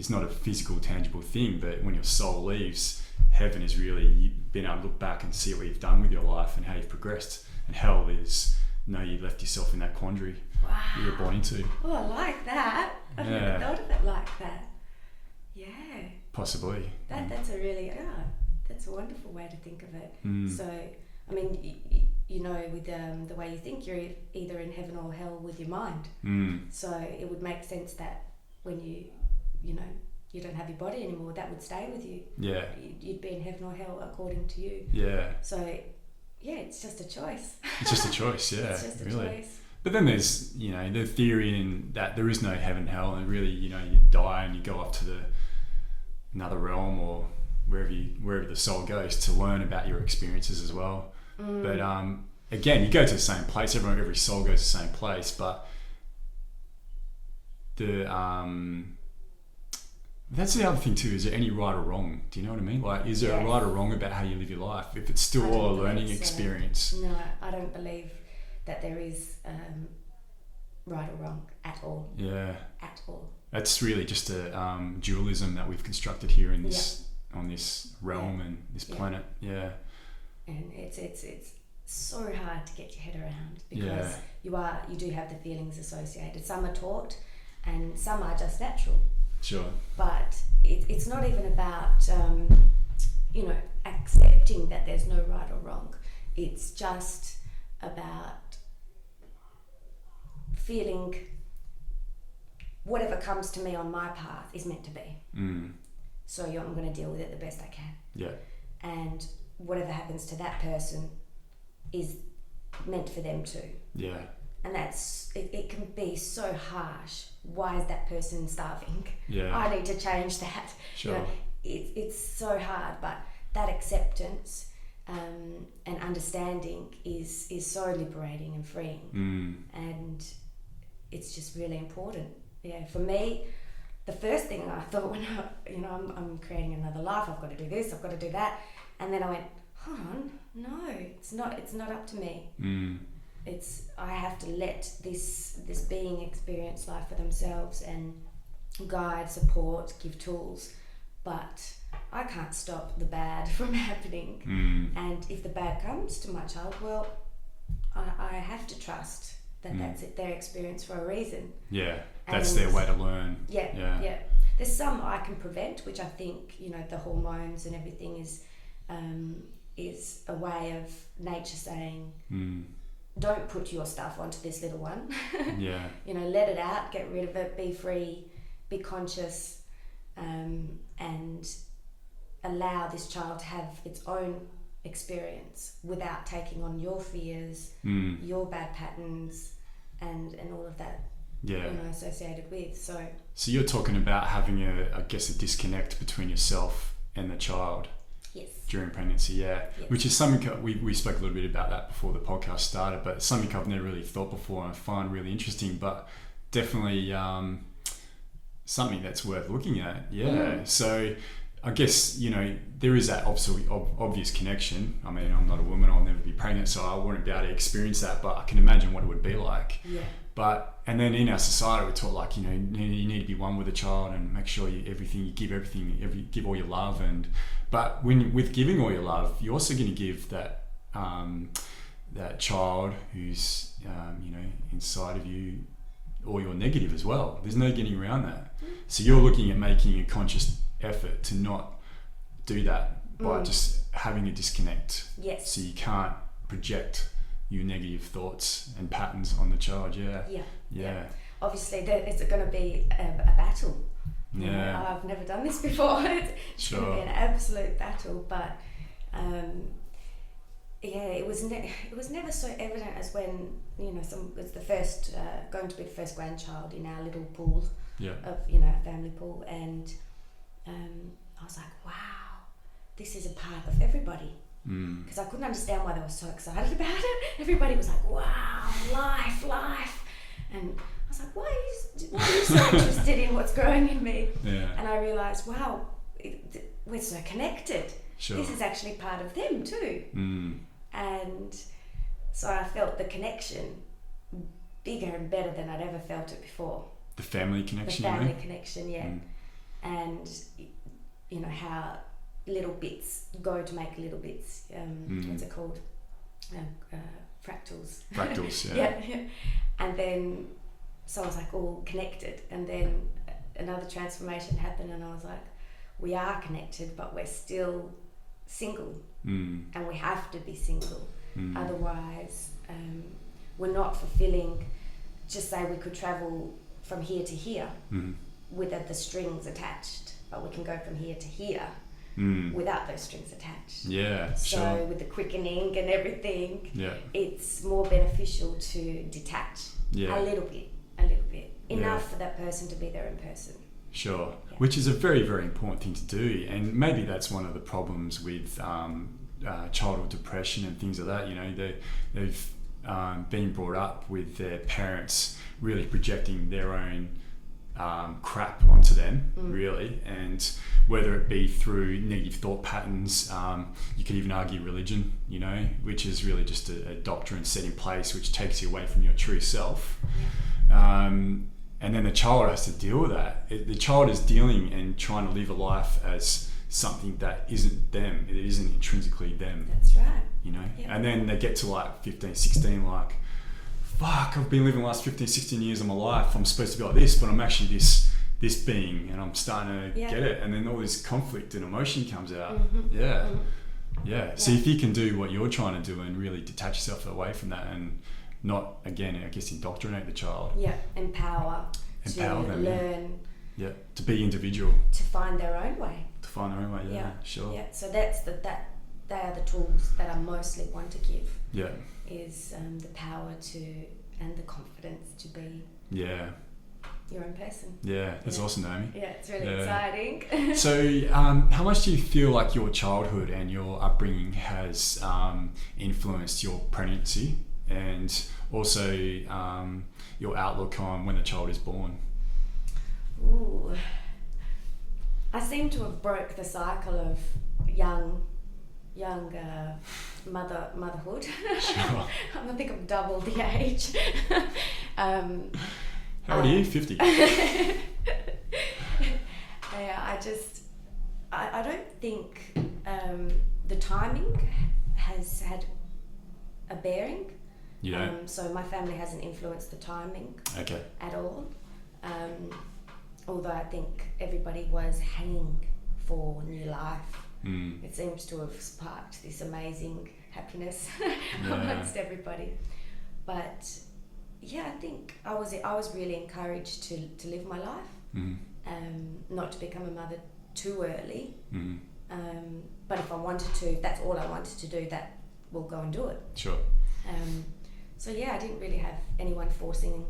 [SPEAKER 1] not a physical, tangible thing, but when your soul leaves, heaven is really you being able to look back and see what you've done with your life and how you've progressed. And hell is, no, you left yourself in that quandary you were born into.
[SPEAKER 2] Oh, I like that. I've never thought of it like that. Yeah.
[SPEAKER 1] Possibly.
[SPEAKER 2] That's a wonderful way to think of it. So, I mean, you know, with the way you think, you're either in heaven or hell with your mind. So it would make sense that when you know, you don't have your body anymore, that would stay with you.
[SPEAKER 1] Yeah.
[SPEAKER 2] You'd be in heaven or hell according to you.
[SPEAKER 1] Yeah.
[SPEAKER 2] So, yeah, it's just a choice.
[SPEAKER 1] It's just a choice, yeah.
[SPEAKER 2] It's just a choice.
[SPEAKER 1] But then there's, you know, the theory in that there is no heaven, hell, and really, you know, you die and you go up to another realm or wherever the soul goes to learn about your experiences as well. But again, you go to the same place. Every soul goes to the same place, but that's the other thing too. Is there any right or wrong? Do you know what I mean? Like, is there a right or wrong about how you live your life? If it's still all a learning experience.
[SPEAKER 2] No, I don't believe that there is right or wrong at all.
[SPEAKER 1] Yeah.
[SPEAKER 2] At all.
[SPEAKER 1] That's really just a dualism that we've constructed here in this on this realm and this planet. Yeah.
[SPEAKER 2] And it's so hard to get your head around because you do have the feelings associated. Some are taught, and some are just natural.
[SPEAKER 1] Sure.
[SPEAKER 2] But it's not even about you know, accepting that there's no right or wrong. It's just about feeling whatever comes to me on my path is meant to be. So I'm going to deal with it the best I can.
[SPEAKER 1] Yeah.
[SPEAKER 2] And whatever happens to that person is meant for them too.
[SPEAKER 1] Yeah.
[SPEAKER 2] And that's it can be so harsh. Why is that person starving?
[SPEAKER 1] Yeah.
[SPEAKER 2] I need to change that.
[SPEAKER 1] Sure.
[SPEAKER 2] You know, it's so hard, but that acceptance and understanding is so liberating and freeing. And it's just really important. Yeah, for me, the first thing I thought when I'm creating another life, I've got to do this, I've got to do that, and then I went, hold on, no, it's not up to me. I have to let this being experience life for themselves and guide, support, give tools, but I can't stop the bad from happening. And if the bad comes to my child, well, I have to trust that that's it, their experience for a reason. Yeah,
[SPEAKER 1] that's their way to learn.
[SPEAKER 2] Yeah. There's some I can prevent, which I think, you know, the hormones and everything is a way of nature saying, don't put your stuff onto this little one.
[SPEAKER 1] Yeah.
[SPEAKER 2] You know, let it out, get rid of it, be free, be conscious, and allow this child to have its own experience without taking on your fears, your bad patterns, and all of that, you know, associated with. So
[SPEAKER 1] you're talking about having a disconnect between yourself and the child.
[SPEAKER 2] Yes.
[SPEAKER 1] During pregnancy, which is something we spoke a little bit about that before the podcast started, but something I've never really thought before and I find really interesting, but definitely something that's worth looking at. Yeah. So I guess, there is that obvious connection. I mean, I'm not a woman, I'll never be pregnant, so I wouldn't be able to experience that, but I can imagine what it would be like.
[SPEAKER 2] Yeah.
[SPEAKER 1] And then in our society, we're taught like, you need to be one with a child and make sure you give all your love. But with giving all your love, you're also going to give that child who's, inside of you, all your negative as well. There's no getting around that. So you're looking at making a conscious effort to not do that by just having a disconnect.
[SPEAKER 2] Yes.
[SPEAKER 1] So you can't project your negative thoughts and patterns on the child. Yeah.
[SPEAKER 2] Obviously it's going to be a battle.
[SPEAKER 1] Yeah.
[SPEAKER 2] I've never done this before. It's going to be an absolute battle, but it was never so evident as when it's the first going to be the first grandchild in our little pool of a family pool, and I was like, wow, this is a part of everybody. Because I couldn't understand why they were so excited about it. Everybody was like, wow, life. And I was like, why are you so interested in what's growing in me?
[SPEAKER 1] Yeah.
[SPEAKER 2] And I realised, wow, we're so connected.
[SPEAKER 1] Sure.
[SPEAKER 2] This is actually part of them too. And so I felt the connection bigger and better than I'd ever felt it before.
[SPEAKER 1] The family connection,
[SPEAKER 2] connection, yeah. And how little bits go to make little bits. What's it called? Fractals.
[SPEAKER 1] Fractals,
[SPEAKER 2] yeah. And then, so I was like all connected. And then another transformation happened, and I was like, we are connected, but we're still single. And we have to be single. Otherwise, we're not fulfilling. Just say we could travel from here to here with the strings attached, but we can go from here to here without those strings attached.
[SPEAKER 1] Yeah,
[SPEAKER 2] so
[SPEAKER 1] sure.
[SPEAKER 2] With the quickening and everything,
[SPEAKER 1] yeah,
[SPEAKER 2] it's more beneficial to detach a little bit, enough for that person to be there in person.
[SPEAKER 1] Sure, which is a very, very important thing to do, and maybe that's one of the problems with childhood depression and things like that. They've been brought up with their parents really projecting their own crap onto them, really, and whether it be through negative thought patterns, you could even argue religion, which is really just a doctrine set in place which takes you away from your true self. And then the child has to deal with that. The child is dealing and trying to live a life as something that isn't them. It isn't intrinsically them.
[SPEAKER 2] That's right.
[SPEAKER 1] And then they get to like 15, 16, like, fuck, I've been living the last 15, 16 years of my life. I'm supposed to be like this, but I'm actually this being, and I'm starting to get it. And then all this conflict and emotion comes out. Yeah. So if you can do what you're trying to do and really detach yourself away from that and not, again, I guess, indoctrinate the child.
[SPEAKER 2] Yeah, empower to
[SPEAKER 1] them,
[SPEAKER 2] learn.
[SPEAKER 1] Yeah, to be individual.
[SPEAKER 2] To find their own way.
[SPEAKER 1] Sure.
[SPEAKER 2] Yeah, so that's they are the tools that I mostly want to give.
[SPEAKER 1] Yeah.
[SPEAKER 2] Is the power to and the confidence to be your own person.
[SPEAKER 1] Yeah, that's awesome, Naomi.
[SPEAKER 2] Yeah, it's really exciting.
[SPEAKER 1] So, how much do you feel like your childhood and your upbringing has influenced your pregnancy and also your outlook on when a child is born?
[SPEAKER 2] Ooh. I seem to have broke the cycle of young motherhood.
[SPEAKER 1] Sure.
[SPEAKER 2] I think I've doubled the age.
[SPEAKER 1] How old are you? 50?
[SPEAKER 2] I don't think the timing has had a bearing. So my family hasn't influenced the timing at all. Although I think everybody was hanging for new life. It seems to have sparked this amazing happiness amongst everybody. But I think I was really encouraged to live my life, not to become a mother too early. But if I wanted to, if that's all I wanted to do, that we'll go and do it.
[SPEAKER 1] Sure.
[SPEAKER 2] So I didn't really have anyone forcing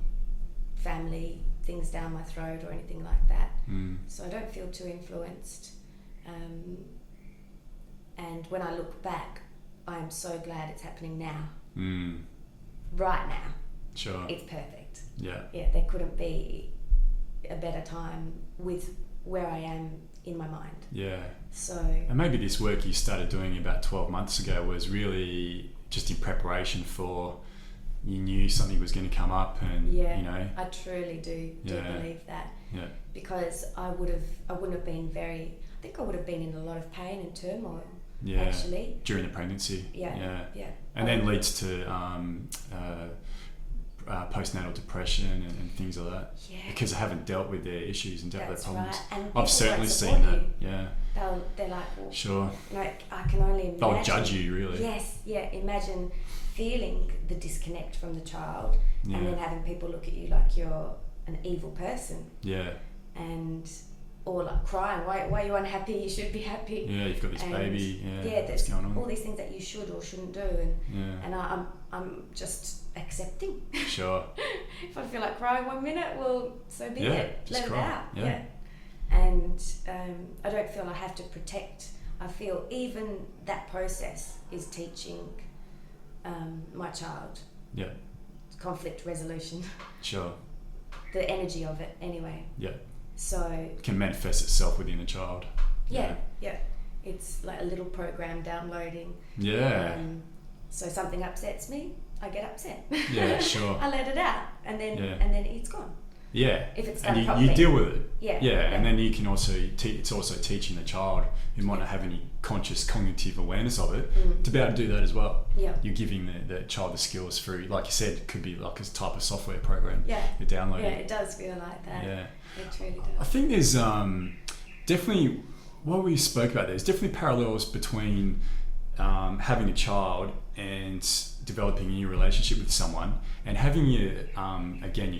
[SPEAKER 2] family things down my throat or anything like that. So I don't feel too influenced. And when I look back, I am so glad it's happening now. Right now.
[SPEAKER 1] Sure.
[SPEAKER 2] It's perfect.
[SPEAKER 1] Yeah.
[SPEAKER 2] Yeah, there couldn't be a better time with where I am in my mind.
[SPEAKER 1] Yeah.
[SPEAKER 2] So.
[SPEAKER 1] And maybe this work you started doing about 12 months ago was really just in preparation for, you knew something was going to come up, and
[SPEAKER 2] yeah,
[SPEAKER 1] you know.
[SPEAKER 2] I truly do believe that.
[SPEAKER 1] Yeah.
[SPEAKER 2] Because I wouldn't have been I think I would have been in a lot of pain and turmoil.
[SPEAKER 1] Yeah.
[SPEAKER 2] Actually.
[SPEAKER 1] During the pregnancy.
[SPEAKER 2] Yeah.
[SPEAKER 1] And then leads to postnatal depression and things like that.
[SPEAKER 2] Yeah.
[SPEAKER 1] Because they haven't dealt with their issues and dealt with their problems.
[SPEAKER 2] Right. And
[SPEAKER 1] I've certainly seen that. Yeah.
[SPEAKER 2] They're like, well,
[SPEAKER 1] sure.
[SPEAKER 2] Like, I can only imagine.
[SPEAKER 1] They'll judge you, really.
[SPEAKER 2] Yes. Yeah. Imagine feeling the disconnect from the child, and then having people look at you like you're an evil person.
[SPEAKER 1] Yeah.
[SPEAKER 2] And or like crying, why are you unhappy? You should be happy.
[SPEAKER 1] Yeah, you've got this baby.
[SPEAKER 2] Yeah,
[SPEAKER 1] what's going on?
[SPEAKER 2] All these things that you should or shouldn't do, and I'm just accepting.
[SPEAKER 1] Sure.
[SPEAKER 2] If I feel like crying 1 minute, well, so be it. Let it out.
[SPEAKER 1] Yeah.
[SPEAKER 2] And I don't feel I have to protect. I feel even that process is teaching my child.
[SPEAKER 1] Yeah.
[SPEAKER 2] Conflict resolution.
[SPEAKER 1] Sure.
[SPEAKER 2] The energy of it, anyway.
[SPEAKER 1] Yeah.
[SPEAKER 2] So
[SPEAKER 1] it can manifest itself within a child.
[SPEAKER 2] Yeah. It's like a little program downloading.
[SPEAKER 1] Yeah.
[SPEAKER 2] So something upsets me, I get upset.
[SPEAKER 1] Yeah, sure.
[SPEAKER 2] I let it out, and then it's gone.
[SPEAKER 1] Yeah.
[SPEAKER 2] If it's done
[SPEAKER 1] and
[SPEAKER 2] properly.
[SPEAKER 1] you deal with it.
[SPEAKER 2] Yeah.
[SPEAKER 1] And then you can also it's also teaching the child who might not have any conscious cognitive awareness of it to be able to do that as well.
[SPEAKER 2] Yeah.
[SPEAKER 1] You're giving the child the skills through, like you said, it could be like a type of software program.
[SPEAKER 2] Yeah.
[SPEAKER 1] You're downloading.
[SPEAKER 2] Yeah, it does feel like that.
[SPEAKER 1] Yeah.
[SPEAKER 2] It really does.
[SPEAKER 1] I think there's definitely, what we spoke about, there's definitely parallels between having a child and developing a new relationship with someone, and having your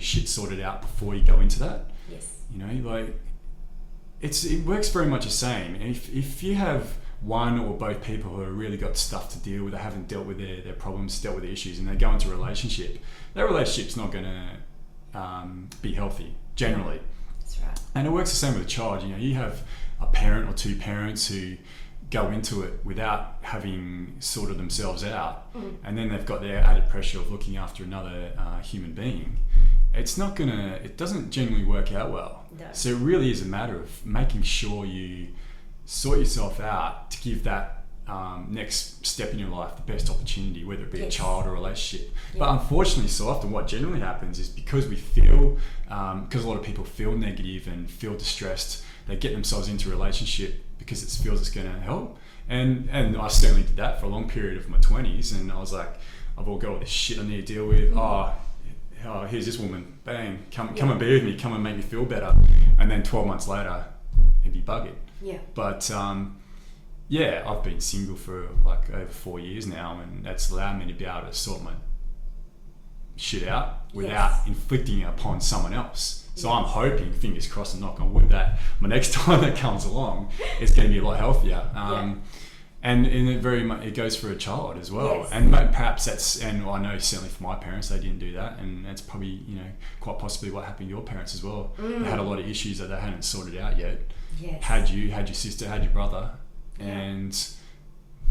[SPEAKER 1] shit sorted out before you go into that.
[SPEAKER 2] Yes.
[SPEAKER 1] You know, like it works very much the same. If you have one or both people who have really got stuff to deal with, or haven't dealt with their problems, dealt with their issues, and they go into a relationship, that relationship's not going to be healthy generally.
[SPEAKER 2] That's right.
[SPEAKER 1] And it works the same with a child. You know, you have a parent or two parents who go into it without having sorted themselves out, and then they've got their added pressure of looking after another human being. It doesn't generally work out well.
[SPEAKER 2] No.
[SPEAKER 1] So it really is a matter of making sure you sort yourself out to give that next step in your life the best opportunity, whether it be a child or a relationship. Yeah. But unfortunately, so often what generally happens is because because a lot of people feel negative and feel distressed, they get themselves into a relationship because it feels it's going to help. And I certainly did that for a long period of my 20s, and I was like, I've all got all this shit I need to deal with. Oh, here's this woman, bang, come and be with me, come and make me feel better. And then 12 months later, it'd be buggered. Yeah. But I've been single for like over 4 years now, and that's allowed me to be able to sort my shit out without inflicting it upon someone else. So I'm hoping, fingers crossed and knock on wood, that my next time that comes along is going to be a lot healthier. And it goes for a child as well. Yes. And perhaps I know certainly for my parents, they didn't do that, and that's probably, quite possibly what happened to your parents as well. They had a lot of issues that they hadn't sorted out yet. Yes. Had your sister, had your brother, and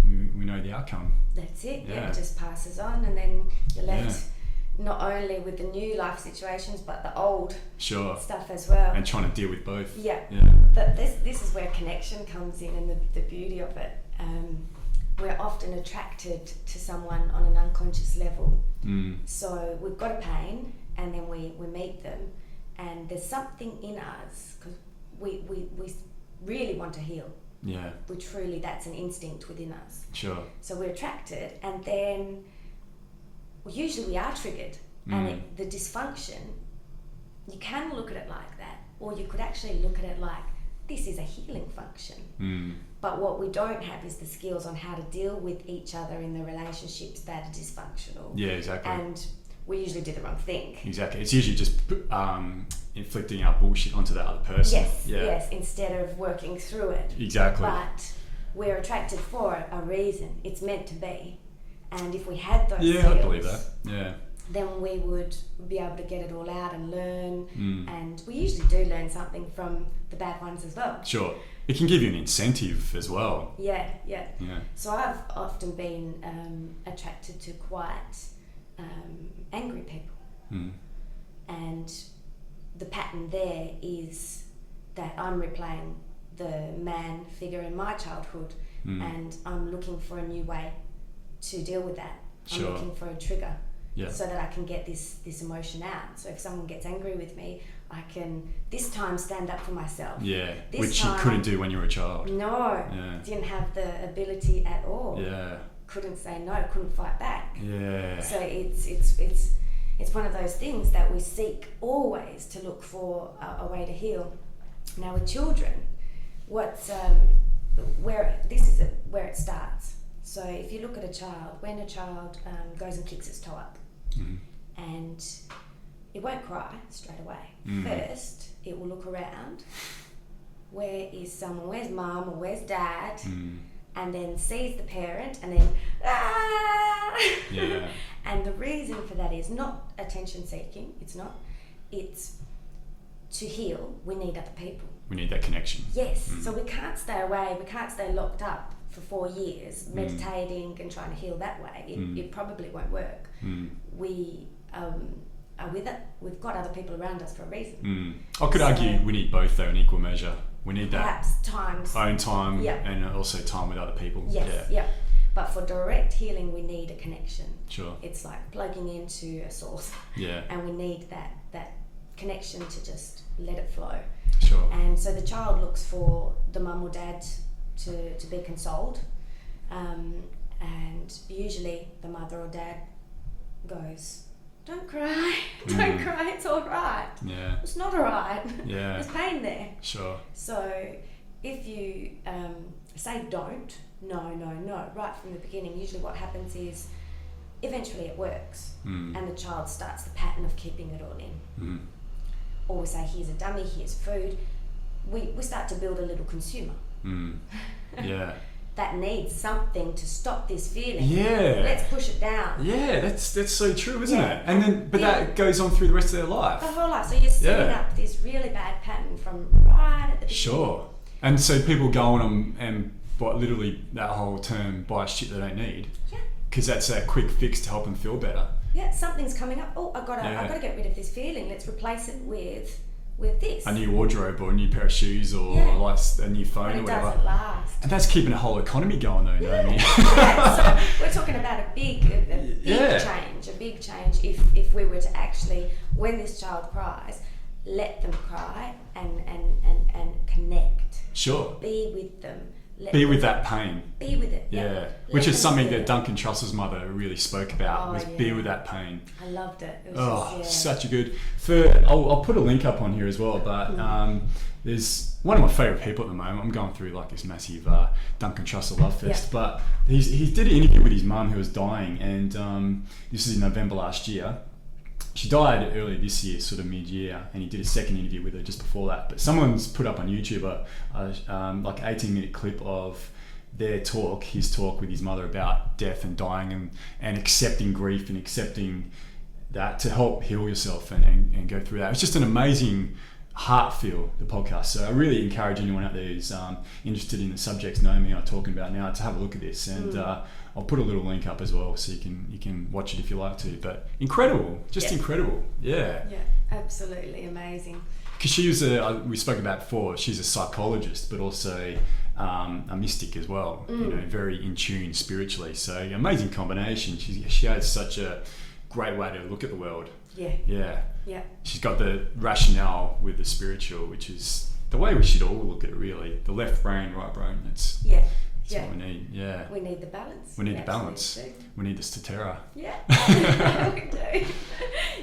[SPEAKER 1] we know the outcome.
[SPEAKER 2] That's it. Yeah, it just passes on, and then you're left not only with the new life situations, but the old stuff as well.
[SPEAKER 1] And trying to deal with both.
[SPEAKER 2] Yeah. But this is where connection comes in, and the beauty of it. We're often attracted to someone on an unconscious level. So we've got a pain, and then we meet them, and there's something in us, because we really want to heal. Yeah. That's an instinct within us. Sure. So we're attracted, and then usually we are triggered, and the dysfunction, you can look at it like that, or you could actually look at it like, this is a healing function. But what we don't have is the skills on how to deal with each other in the relationships that are dysfunctional. Yeah, exactly. And we usually do the wrong thing. Exactly. It's usually just inflicting our bullshit onto the other person. Yes, instead of working through it. Exactly. But we're attracted for a reason. It's meant to be. And if we had those skills, I believe that. Yeah. Then we would be able to get it all out and learn. And we usually do learn something from the bad ones as well. Sure. It can give you an incentive as well. Yeah. So I've often been attracted to quite angry people. And the pattern there is that I'm replaying the man figure in my childhood, and I'm looking for a new way to deal with that.
[SPEAKER 1] Sure.
[SPEAKER 2] I'm looking for a trigger,
[SPEAKER 1] Yeah.
[SPEAKER 2] so that I can get this emotion out. So if someone gets angry with me, I can this time stand up for myself.
[SPEAKER 1] Yeah.
[SPEAKER 2] This
[SPEAKER 1] Which
[SPEAKER 2] time,
[SPEAKER 1] you couldn't do when you were a child.
[SPEAKER 2] No,
[SPEAKER 1] Yeah.
[SPEAKER 2] didn't have the ability at all.
[SPEAKER 1] Yeah.
[SPEAKER 2] Couldn't say no, couldn't fight back.
[SPEAKER 1] Yeah.
[SPEAKER 2] So it's one of those things that we seek always to look for a way to heal. Now with children, what's where it starts. So if you look at a child, when a child goes and kicks its toe up, and it won't cry straight away. First, it will look around. Where is someone? Where's mum or where's dad? And then sees the parent, and then
[SPEAKER 1] Yeah.
[SPEAKER 2] And the reason for that is not attention seeking. It's not. It's to heal. We need other people.
[SPEAKER 1] We need that connection.
[SPEAKER 2] Yes. So we can't stay away. We can't stay locked up for 4 years meditating and trying to heal that way. It probably won't work. We are with it. We've got other people around us for a reason.
[SPEAKER 1] I could argue we need both though in equal measure. We need that
[SPEAKER 2] Perhaps times.
[SPEAKER 1] own time and also time with other people.
[SPEAKER 2] Yes. Yeah. But for direct healing, we need a connection.
[SPEAKER 1] Sure.
[SPEAKER 2] It's like plugging into a source.
[SPEAKER 1] Yeah.
[SPEAKER 2] And we need that connection to just let it flow.
[SPEAKER 1] Sure.
[SPEAKER 2] And so the child looks for the mum or dad to be consoled. And usually the mother or dad goes, "Don't cry, don't cry, it's all right."
[SPEAKER 1] Yeah.
[SPEAKER 2] It's not all right.
[SPEAKER 1] Yeah.
[SPEAKER 2] There's pain there.
[SPEAKER 1] Sure.
[SPEAKER 2] So if you say don't, no, right from the beginning, usually what happens is eventually it works and the child starts the pattern of keeping it all in. Or we say, here's a dummy, here's food. We start to build a little consumer.
[SPEAKER 1] Yeah.
[SPEAKER 2] That needs something to stop this feeling.
[SPEAKER 1] Yeah.
[SPEAKER 2] Let's push it down.
[SPEAKER 1] Yeah, that's so true, isn't
[SPEAKER 2] Yeah.
[SPEAKER 1] it? And then, but that goes on through the rest of their life.
[SPEAKER 2] The whole life. So you're setting up this really bad pattern from right at the beginning.
[SPEAKER 1] Sure. And so people go on and buy, literally that whole term, buy shit they don't need.
[SPEAKER 2] Yeah.
[SPEAKER 1] Because that's that quick fix to help them feel better.
[SPEAKER 2] Yeah, something's coming up. Oh, I've got to get rid of this feeling. Let's replace it with this.
[SPEAKER 1] A new wardrobe or a new pair of shoes or like a new phone
[SPEAKER 2] But
[SPEAKER 1] or
[SPEAKER 2] it
[SPEAKER 1] whatever.
[SPEAKER 2] doesn't last.
[SPEAKER 1] And that's keeping a whole economy going though, Naomi.
[SPEAKER 2] Yeah, so we're talking about a big change if we were to actually, when this child cries, let them cry and connect.
[SPEAKER 1] Sure.
[SPEAKER 2] Be with them.
[SPEAKER 1] Be with that pain.
[SPEAKER 2] Be with it.
[SPEAKER 1] Yeah. Which is something that Duncan Trussell's mother really spoke about, was be with that pain.
[SPEAKER 2] I loved it. It was
[SPEAKER 1] such a good... I'll put a link up on here as well, but there's one of my favourite people at the moment. I'm going through like this massive Duncan Trussell love fest, but he did an interview with his mum who was dying, and this is in November last year. She died earlier this year, sort of mid-year, and he did a second interview with her just before that. But someone's put up on YouTube like an 18-minute clip of his talk with his mother about death and dying and accepting grief and accepting that to help heal yourself and go through that. It's just an amazing heart feel, the podcast. So I really encourage anyone out there who's interested in the subjects Naomi and I are talking about now to have a look at this, and I'll put a little link up as well so you can watch it if you like to. But incredible, just incredible. Yeah,
[SPEAKER 2] absolutely amazing.
[SPEAKER 1] Because she was we spoke about before, she's a psychologist but also a mystic as well, very in tune spiritually, so amazing combination. She has such a great way to look at the world. Yeah. She's got the rationale with the spiritual, which is the way we should all look at it, really. The left brain, right brain. That's what we need. Yeah.
[SPEAKER 2] We need the balance.
[SPEAKER 1] We need the balance. We need the Statera.
[SPEAKER 2] Yeah. We do.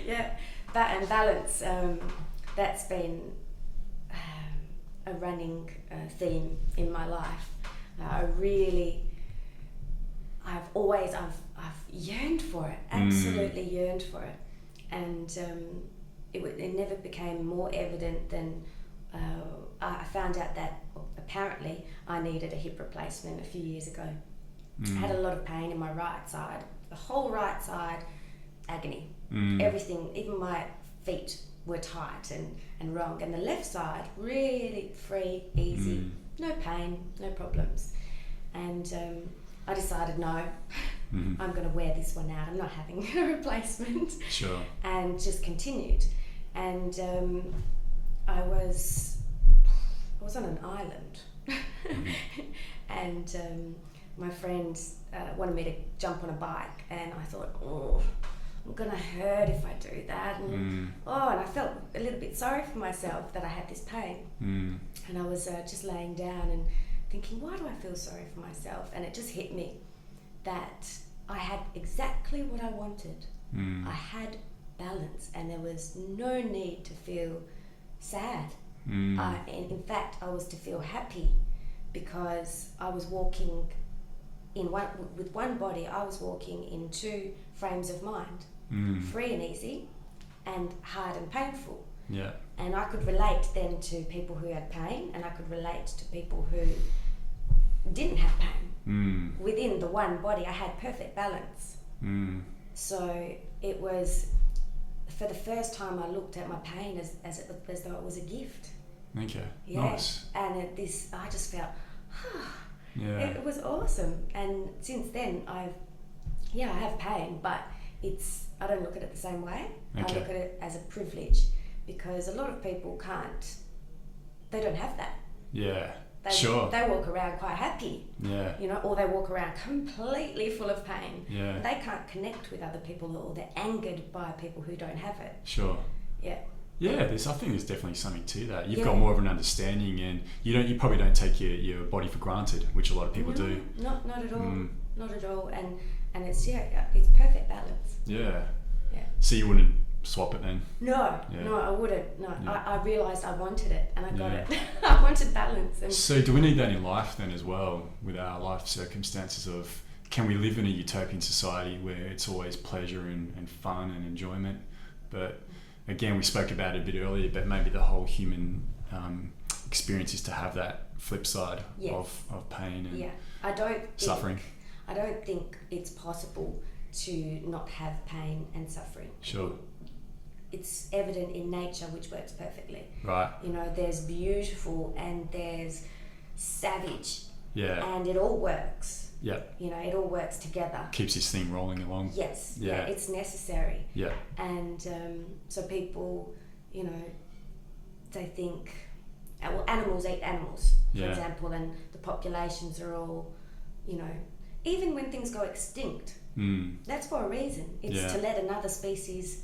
[SPEAKER 2] Yeah. And balance. That's been a running theme in my life. I've yearned for it. Absolutely yearned for it. And it never became more evident than I found out that apparently I needed a hip replacement a few years ago. I had a lot of pain in my right side, the whole right side, agony. Everything, even my feet were tight and wrong. And the left side, really free, easy, no pain, no problems. And I decided, no, I'm going to wear this one out. I'm not having a replacement.
[SPEAKER 1] Sure.
[SPEAKER 2] And just continued. And I was on an island, and my friend wanted me to jump on a bike, and I thought, oh, I'm gonna hurt if I do that, and and I felt a little bit sorry for myself that I had this pain, and I was just laying down and thinking, why do I feel sorry for myself? And it just hit me that I had exactly what I wanted. I had balance, and there was no need to feel sad. In fact, I was to feel happy, because I was walking with one body. I was walking in two frames of mind, free and easy, and hard and painful.
[SPEAKER 1] Yeah.
[SPEAKER 2] And I could relate then to people who had pain, and I could relate to people who didn't have pain. Within the one body, I had perfect balance. So it was, for the first time, I looked at my pain as though it was a gift.
[SPEAKER 1] Okay.
[SPEAKER 2] Yeah.
[SPEAKER 1] Nice.
[SPEAKER 2] And I just felt,
[SPEAKER 1] yeah.
[SPEAKER 2] it was awesome. And since then, I have pain, but I don't look at it the same way.
[SPEAKER 1] Okay.
[SPEAKER 2] I look at it as a privilege, because a lot of people they don't have that.
[SPEAKER 1] Yeah.
[SPEAKER 2] They walk around quite happy,
[SPEAKER 1] Yeah.
[SPEAKER 2] or they walk around completely full of pain.
[SPEAKER 1] Yeah.
[SPEAKER 2] They can't connect with other people, or they're angered by people who don't have it.
[SPEAKER 1] Sure.
[SPEAKER 2] Yeah.
[SPEAKER 1] Yeah, I think there's definitely something to that. You've got more of an understanding, and you probably don't take your body for granted, which a lot of people do.
[SPEAKER 2] Not at all. Not at all. And it's perfect balance.
[SPEAKER 1] Yeah.
[SPEAKER 2] Yeah.
[SPEAKER 1] So you wouldn't swap it then?
[SPEAKER 2] No,
[SPEAKER 1] Yeah.
[SPEAKER 2] no, I wouldn't. No,
[SPEAKER 1] Yeah.
[SPEAKER 2] I realised I wanted it, and I got it. I wanted balance. And
[SPEAKER 1] so do we need that in life then as well, with our life circumstances of, can we live in a utopian society where it's always pleasure and fun and enjoyment? But again, we spoke about it a bit earlier, but maybe the whole human experience is to have that flip side of pain and suffering.
[SPEAKER 2] I don't think it's possible to not have pain and suffering.
[SPEAKER 1] Sure.
[SPEAKER 2] It's evident in nature, which works perfectly.
[SPEAKER 1] Right.
[SPEAKER 2] There's beautiful and there's savage.
[SPEAKER 1] Yeah.
[SPEAKER 2] And it all works.
[SPEAKER 1] Yeah.
[SPEAKER 2] It all works together.
[SPEAKER 1] Keeps this thing rolling along.
[SPEAKER 2] Yes.
[SPEAKER 1] Yeah.
[SPEAKER 2] It's necessary.
[SPEAKER 1] Yeah.
[SPEAKER 2] And so people, they think, well, animals eat animals, for example, and the populations are all, even when things go extinct, that's for a reason. It's to let another species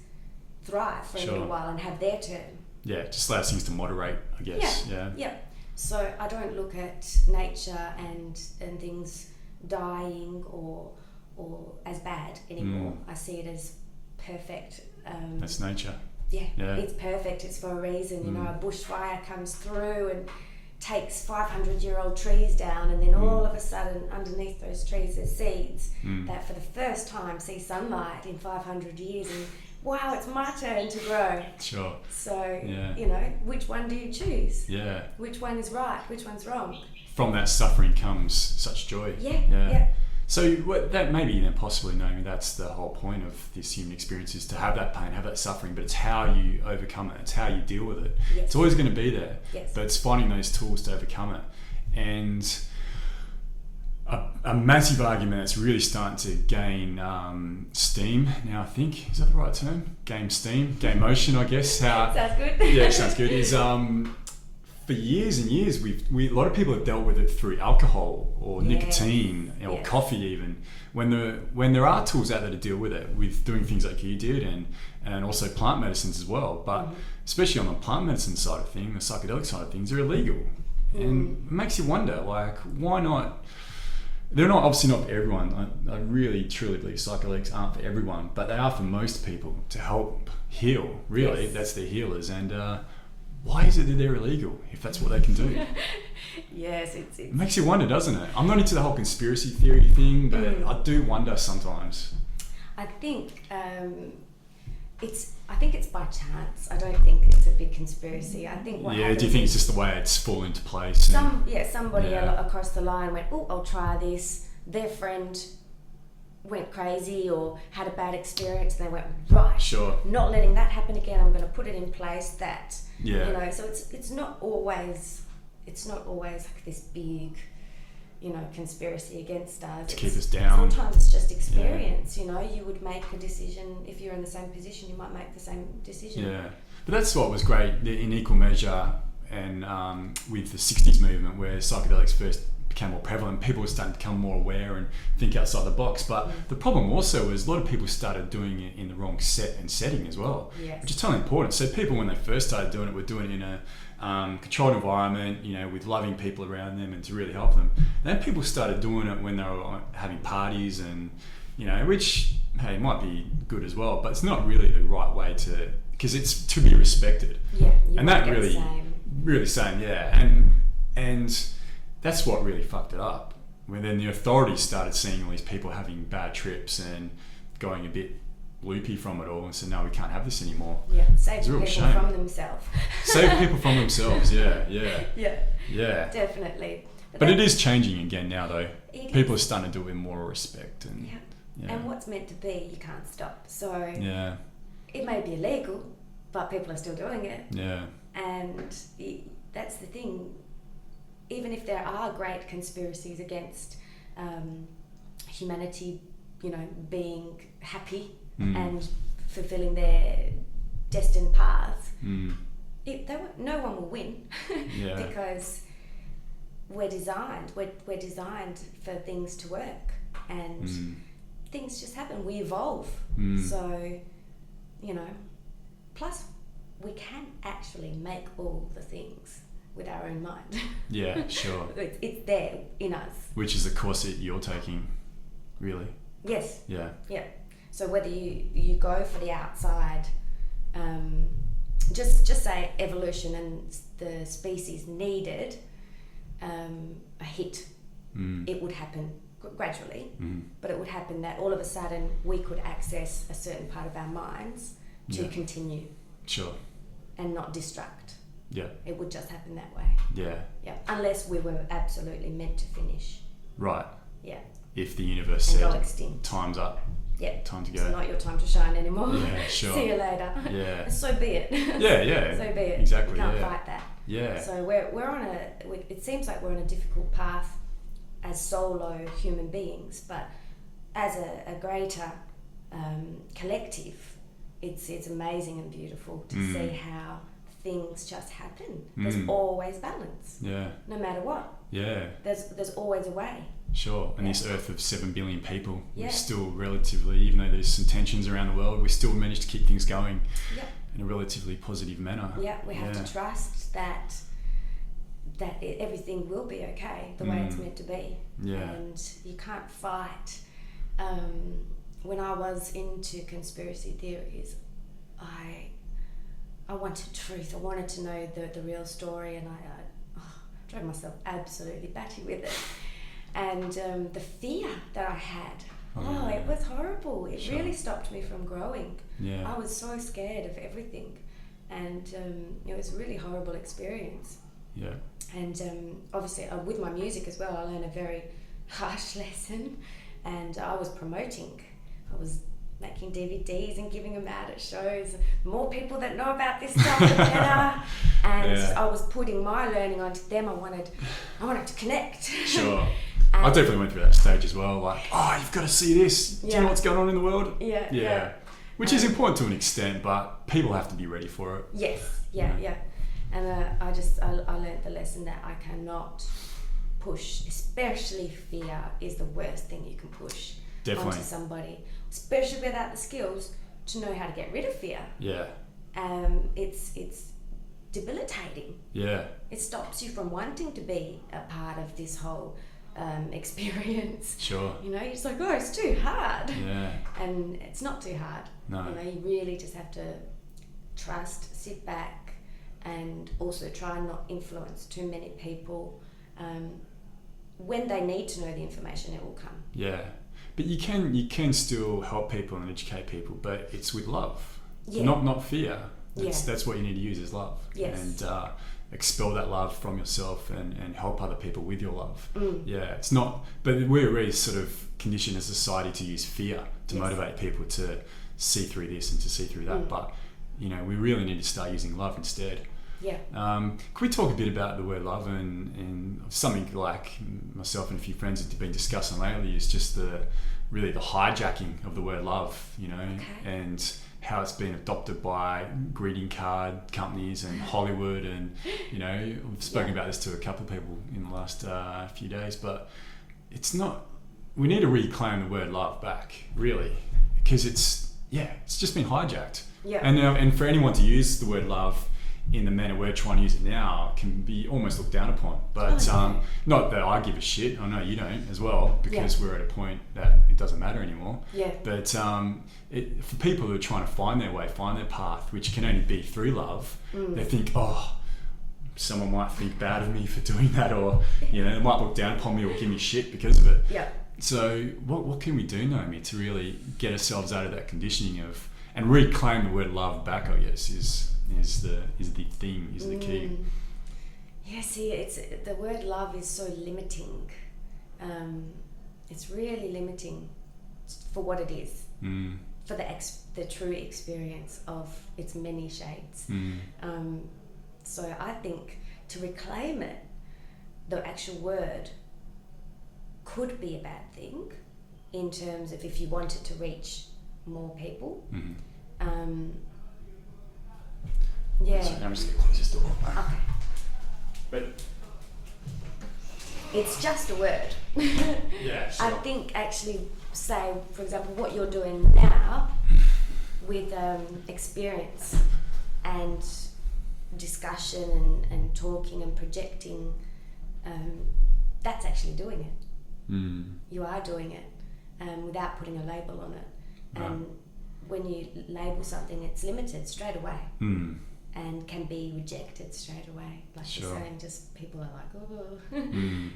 [SPEAKER 2] thrive for a little while and have their turn.
[SPEAKER 1] Yeah, just allows things to moderate, I guess.
[SPEAKER 2] Yeah. So I don't look at nature and things dying or as bad anymore. I see it as perfect.
[SPEAKER 1] That's nature.
[SPEAKER 2] Yeah, it's perfect. It's for a reason. A bushfire comes through and takes 500-year-old trees down, and then all of a sudden underneath those trees there's seeds that for the first time see sunlight in 500 years, and wow, it's my turn to grow.
[SPEAKER 1] Sure.
[SPEAKER 2] So, which one do you choose?
[SPEAKER 1] Yeah.
[SPEAKER 2] Which one is right? Which one's wrong?
[SPEAKER 1] From that suffering comes such joy.
[SPEAKER 2] Yeah.
[SPEAKER 1] So that maybe then possibly, Naomi, that's the whole point of this human experience, is to have that pain, have that suffering, but it's how you overcome it. It's how you deal with it.
[SPEAKER 2] Yes.
[SPEAKER 1] It's always going to be there,
[SPEAKER 2] yes.
[SPEAKER 1] but it's finding those tools to overcome it. And a massive argument that's really starting to gain steam now, I think, is that the right term? Gain steam, gain motion, I guess.
[SPEAKER 2] Sounds good.
[SPEAKER 1] Yeah, sounds good. Is for years and years, a lot of people have dealt with it through alcohol or nicotine or coffee even. When there are tools out there to deal with it, with doing things like you did and also plant medicines as well. But especially on the plant medicine side of things, the psychedelic side of things, they're illegal. And it makes you wonder, like, why not? They're obviously not for everyone. I really truly believe psychedelics aren't for everyone, but they are for most people to help heal. Really, that's their healers. And why is it that they're illegal if that's what they can do?
[SPEAKER 2] Yes, it's
[SPEAKER 1] it makes you wonder, doesn't it? I'm not into the whole conspiracy theory thing, but I do wonder sometimes.
[SPEAKER 2] I think it's by chance. I don't think it's a big conspiracy. I think what happens,
[SPEAKER 1] do you think it's just the way it's fallen into place?
[SPEAKER 2] Somebody across the line went, oh, I'll try this. Their friend went crazy or had a bad experience, and they went, right, not letting that happen again. I'm going to put it in place. So it's not always like this big conspiracy against us.
[SPEAKER 1] To keep us down.
[SPEAKER 2] Sometimes it's just experience, you would make a decision, if you're in the same position, you might make the same decision.
[SPEAKER 1] Yeah, but that's what was great in equal measure, and with the 60s movement where psychedelics first became more prevalent, people were starting to become more aware and think outside the box. But the problem also was a lot of people started doing it in the wrong set and setting as well, which is totally important. So people, when they first started doing it, were doing it in a controlled environment, with loving people around them and to really help them. And then people started doing it when they were having parties and, which, hey, might be good as well, but it's not really the right way to, because it's to be respected.
[SPEAKER 2] Yeah,
[SPEAKER 1] and that really, really same, yeah. And that's what really fucked it up. When then the authorities started seeing all these people having bad trips and going a bit loopy from it all, and said, no, we can't have this anymore.
[SPEAKER 2] Yeah, save people
[SPEAKER 1] shame.
[SPEAKER 2] from themselves.
[SPEAKER 1] Save people from themselves, yeah.
[SPEAKER 2] Yeah, definitely.
[SPEAKER 1] But it is changing again now, though. People are starting to do it with more respect. And,
[SPEAKER 2] and what's meant to be, you can't stop. So it may be illegal, but people are still doing it.
[SPEAKER 1] Yeah.
[SPEAKER 2] And that's the thing. Even if there are great conspiracies against humanity, being happy and fulfilling their destined path, no one will win because we're designed for things to work, and things just happen. We evolve. So, plus we can actually make all the things with our own mind.
[SPEAKER 1] Yeah, sure.
[SPEAKER 2] It's there in us.
[SPEAKER 1] Which is the course that you're taking, really.
[SPEAKER 2] Yes.
[SPEAKER 1] Yeah.
[SPEAKER 2] Yeah. So whether you go for the outside, just say evolution and the species needed a hit, it would happen gradually, but it would happen that all of a sudden we could access a certain part of our minds to continue.
[SPEAKER 1] Sure.
[SPEAKER 2] And not distract.
[SPEAKER 1] Yeah.
[SPEAKER 2] It would just happen that way.
[SPEAKER 1] Yeah.
[SPEAKER 2] Yeah. Unless we were absolutely meant to finish.
[SPEAKER 1] Right.
[SPEAKER 2] Yeah.
[SPEAKER 1] If the universe said,
[SPEAKER 2] go extinct.
[SPEAKER 1] Time's up.
[SPEAKER 2] Yeah.
[SPEAKER 1] Time to go.
[SPEAKER 2] It's not your time to shine anymore.
[SPEAKER 1] Yeah, sure.
[SPEAKER 2] See you later.
[SPEAKER 1] Yeah.
[SPEAKER 2] So be it.
[SPEAKER 1] Yeah.
[SPEAKER 2] So be it.
[SPEAKER 1] Exactly.
[SPEAKER 2] We can't fight that.
[SPEAKER 1] Yeah.
[SPEAKER 2] So we're on it seems like we're on a difficult path as solo human beings, but as a greater collective, it's amazing and beautiful to see how things just happen. There's always balance.
[SPEAKER 1] Yeah.
[SPEAKER 2] No matter what.
[SPEAKER 1] Yeah.
[SPEAKER 2] There's always a way.
[SPEAKER 1] Sure. And this earth of 7 billion people, we're still relatively, even though there's some tensions around the world, we still manage to keep things going in a relatively positive manner.
[SPEAKER 2] Yeah, we have to trust that everything will be okay the way it's meant to be.
[SPEAKER 1] Yeah.
[SPEAKER 2] And you can't fight. When I was into conspiracy theories, I wanted truth. I wanted to know the real story, and I drove myself absolutely batty with it. And the fear that I had, it was horrible. It really stopped me from growing.
[SPEAKER 1] Yeah.
[SPEAKER 2] I was so scared of everything, and it was a really horrible experience.
[SPEAKER 1] Yeah.
[SPEAKER 2] And obviously with my music as well, I learned a very harsh lesson, and I was promoting. I was making DVDs and giving them out at shows. The more people that know about this stuff, the better. And I was putting my learning onto them. I wanted to connect.
[SPEAKER 1] Sure. I definitely went through that stage as well. Like, you've got to see this. Do you know what's going on in the world?
[SPEAKER 2] Yeah.
[SPEAKER 1] Which is important to an extent, but people have to be ready for it.
[SPEAKER 2] Yes. Yeah. And I learned the lesson that I cannot push, especially fear is the worst thing you can push onto somebody, especially without the skills to know how to get rid of fear.
[SPEAKER 1] Yeah.
[SPEAKER 2] It's debilitating.
[SPEAKER 1] Yeah.
[SPEAKER 2] It stops you from wanting to be a part of this whole experience.
[SPEAKER 1] Sure.
[SPEAKER 2] You're just like, it's too hard.
[SPEAKER 1] Yeah.
[SPEAKER 2] And it's not too hard.
[SPEAKER 1] No.
[SPEAKER 2] You really just have to trust, sit back, and also try and not influence too many people. When they need to know the information, it will come.
[SPEAKER 1] Yeah. But you can still help people and educate people, but it's with love. Yeah. Not fear. That's what you need to use is love.
[SPEAKER 2] Yes.
[SPEAKER 1] And expel that love from yourself and help other people with your love. Yeah, it's not, but we're really sort of conditioned as a society to use fear to motivate people to see through this and to see through that. But, we really need to start using love instead.
[SPEAKER 2] Yeah.
[SPEAKER 1] Can we talk a bit about the word love and something like myself and a few friends have been discussing lately is just the hijacking of the word love, you know, and how it's been adopted by greeting card companies and Hollywood, and you know, I've spoken about this to a couple of people in the last few days, but it's not. We need to reclaim the word love back, really, because it's just been hijacked.
[SPEAKER 2] Yeah.
[SPEAKER 1] And for anyone to use the word love in the manner we're trying to use it now can be almost looked down upon. But not that I give a shit. I know you don't as well, because we're at a point that it doesn't matter anymore.
[SPEAKER 2] Yeah.
[SPEAKER 1] But for people who are trying to find their way, find their path, which can only be through love, they think, someone might think bad of me for doing that, or you know, they might look down upon me or give me shit because of it.
[SPEAKER 2] Yeah.
[SPEAKER 1] So what can we do, Naomi, to really get ourselves out of that conditioning and reclaim the word love back? I guess is the key.
[SPEAKER 2] Yeah, see, it's the word love is so limiting. It's really limiting for what it is, for the true experience of its many shades. So I think to reclaim it, the actual word could be a bad thing in terms of if you want it to reach more people. Yeah.
[SPEAKER 1] So I'm just going to close this door.
[SPEAKER 2] Okay.
[SPEAKER 1] But
[SPEAKER 2] it's just a word.
[SPEAKER 1] yeah, sure.
[SPEAKER 2] I think actually, say, for example, what you're doing now with experience and discussion and talking and projecting, that's actually doing it. You are doing it without putting a label on it. And when you label something, it's limited straight away. And can be rejected straight away. Like you're saying, just people are like, oh.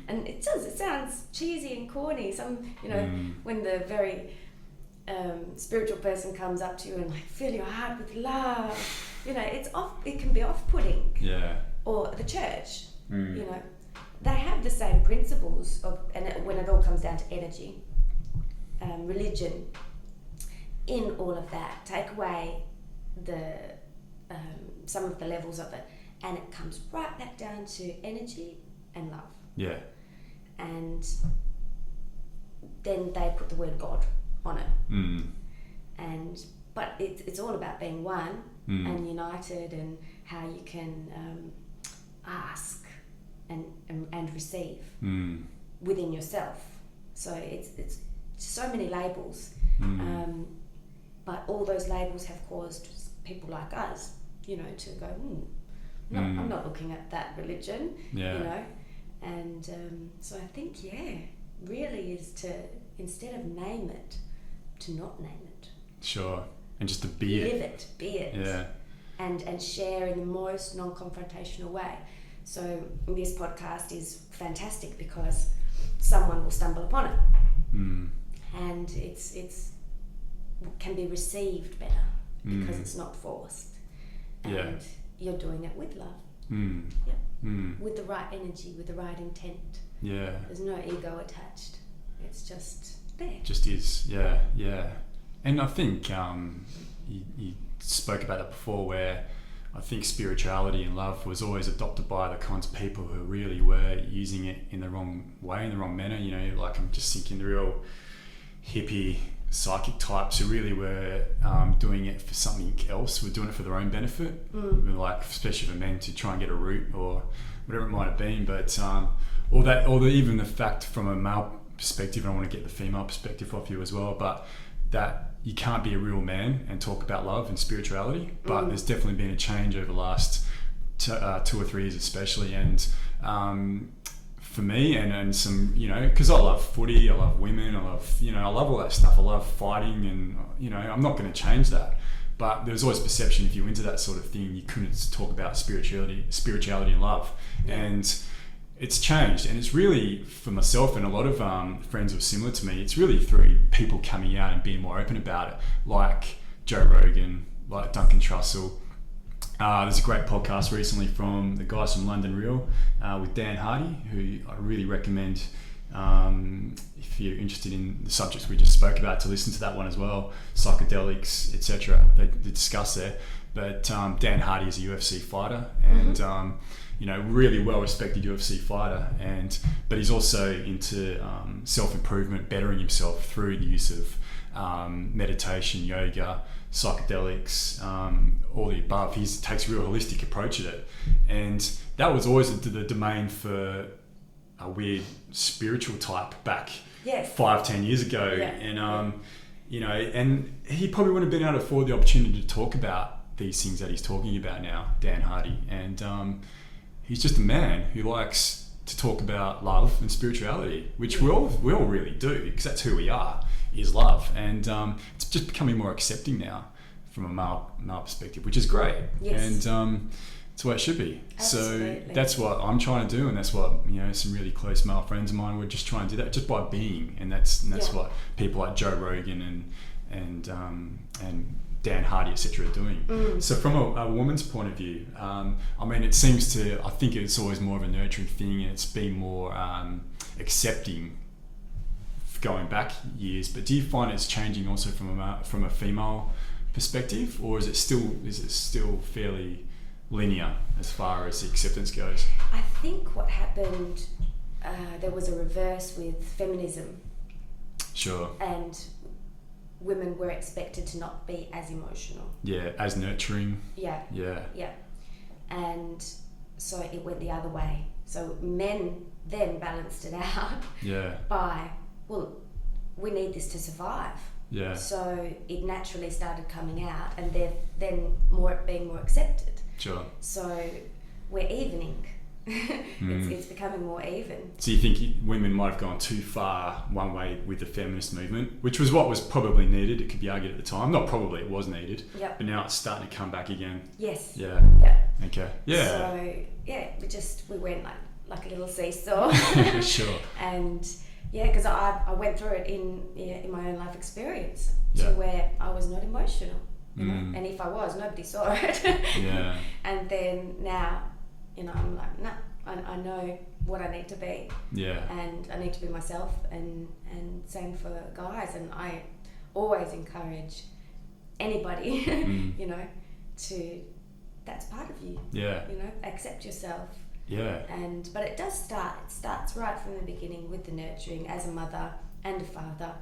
[SPEAKER 2] And it sounds cheesy and corny. Some, you know, when the very spiritual person comes up to you and like, fill your heart with love, you know, it can be off-putting.
[SPEAKER 1] Yeah.
[SPEAKER 2] Or the church, you know, they have the same principles when it all comes down to energy, religion, in all of that, take away some of the levels of it, and it comes right back down to energy and love. Yeah. And then they put the word God on it. But it's all about being one and united, and how you can ask and receive within yourself. So it's so many labels, but all those labels have caused people like us, you know, to go, I'm not looking at that religion, you know, and so I think, really is to, instead of name it, to not name it.
[SPEAKER 1] Sure, and just to be it.
[SPEAKER 2] Be it, and share in the most non-confrontational way. So this podcast is fantastic because someone will stumble upon it, and it's can be received better because it's not forced, and you're doing it with love, with the right energy, with the right intent. There's no ego attached. It's just there.
[SPEAKER 1] Just is, And I think you spoke about that before, where I think spirituality and love was always adopted by the kinds of people who really were using it in the wrong way, in the wrong manner. You know, like I'm just thinking the real hippie psychic types who really were doing it for something else, were doing it for their own benefit, like especially for men to try and get a root or whatever it might have been. But even the fact from a male perspective, and I want to get the female perspective off you as well, but that you can't be a real man and talk about love and spirituality. But there's definitely been a change over the last 2 or 3 years especially, and for me and some, you know, because I love footy, I love women, I love all that stuff. I love fighting, and you know, I'm not going to change that. But there was always perception if you were into that sort of thing, you couldn't talk about spirituality and love. And it's changed, and it's really, for myself and a lot of friends who are similar to me, it's really through people coming out and being more open about it, like Joe Rogan, like Duncan Trussell. There's a great podcast recently from the guys from London Real with Dan Hardy, who I really recommend if you're interested in the subjects we just spoke about, to listen to that one as well, psychedelics, etc. They discuss there. but Dan Hardy is a UFC fighter, and really well-respected UFC fighter, but he's also into self-improvement, bettering himself through the use of meditation, yoga, psychedelics, all the above. He takes a real holistic approach at it, and that was always the domain for a weird spiritual type back 5-10 years ago. And and he probably wouldn't have been able to afford the opportunity to talk about these things that he's talking about now, Dan Hardy. And he's just a man who likes to talk about love and spirituality, which we all really do, because that's who we are, is love. And it's just becoming more accepting now from a male perspective, which is great.
[SPEAKER 2] Yes.
[SPEAKER 1] And it's the way it should be.
[SPEAKER 2] Absolutely.
[SPEAKER 1] So that's what I'm trying to do, and that's what some really close male friends of mine were just trying to do that just by being, and that's what people like Joe Rogan and Dan Hardy, etc. are doing. So from a woman's point of view, it seems to, I think it's always more of a nurturing thing, and it's been more accepting going back years. But do you find it's changing also from a female perspective, or is it still fairly linear as far as the acceptance goes?
[SPEAKER 2] I think what happened, there was a reverse with feminism.
[SPEAKER 1] Sure.
[SPEAKER 2] And women were expected to not be as emotional.
[SPEAKER 1] Yeah, as nurturing.
[SPEAKER 2] Yeah. And so it went the other way. So men then balanced it out by, we need this to survive.
[SPEAKER 1] Yeah.
[SPEAKER 2] So it naturally started coming out, and then being more accepted.
[SPEAKER 1] Sure.
[SPEAKER 2] So we're evening. It's becoming more even.
[SPEAKER 1] So you think women might have gone too far one way with the feminist movement, which was what was probably needed. It could be argued at the time. Not probably, it was needed.
[SPEAKER 2] Yep.
[SPEAKER 1] But now it's starting to come back again.
[SPEAKER 2] Yes.
[SPEAKER 1] Yeah. Okay. Yeah.
[SPEAKER 2] So we went like a little seesaw.
[SPEAKER 1] Sure.
[SPEAKER 2] And because I went through it in my own life experience to where I was not emotional. You know? And if I was, nobody saw it.
[SPEAKER 1] Yeah.
[SPEAKER 2] And then now, I'm like, nah, I know what I need to be. Yeah. And I need to be myself, and same for guys. And I always encourage anybody, that's part of you. Yeah. Accept yourself.
[SPEAKER 1] Yeah.
[SPEAKER 2] But it starts right from the beginning with the nurturing as a mother and a father,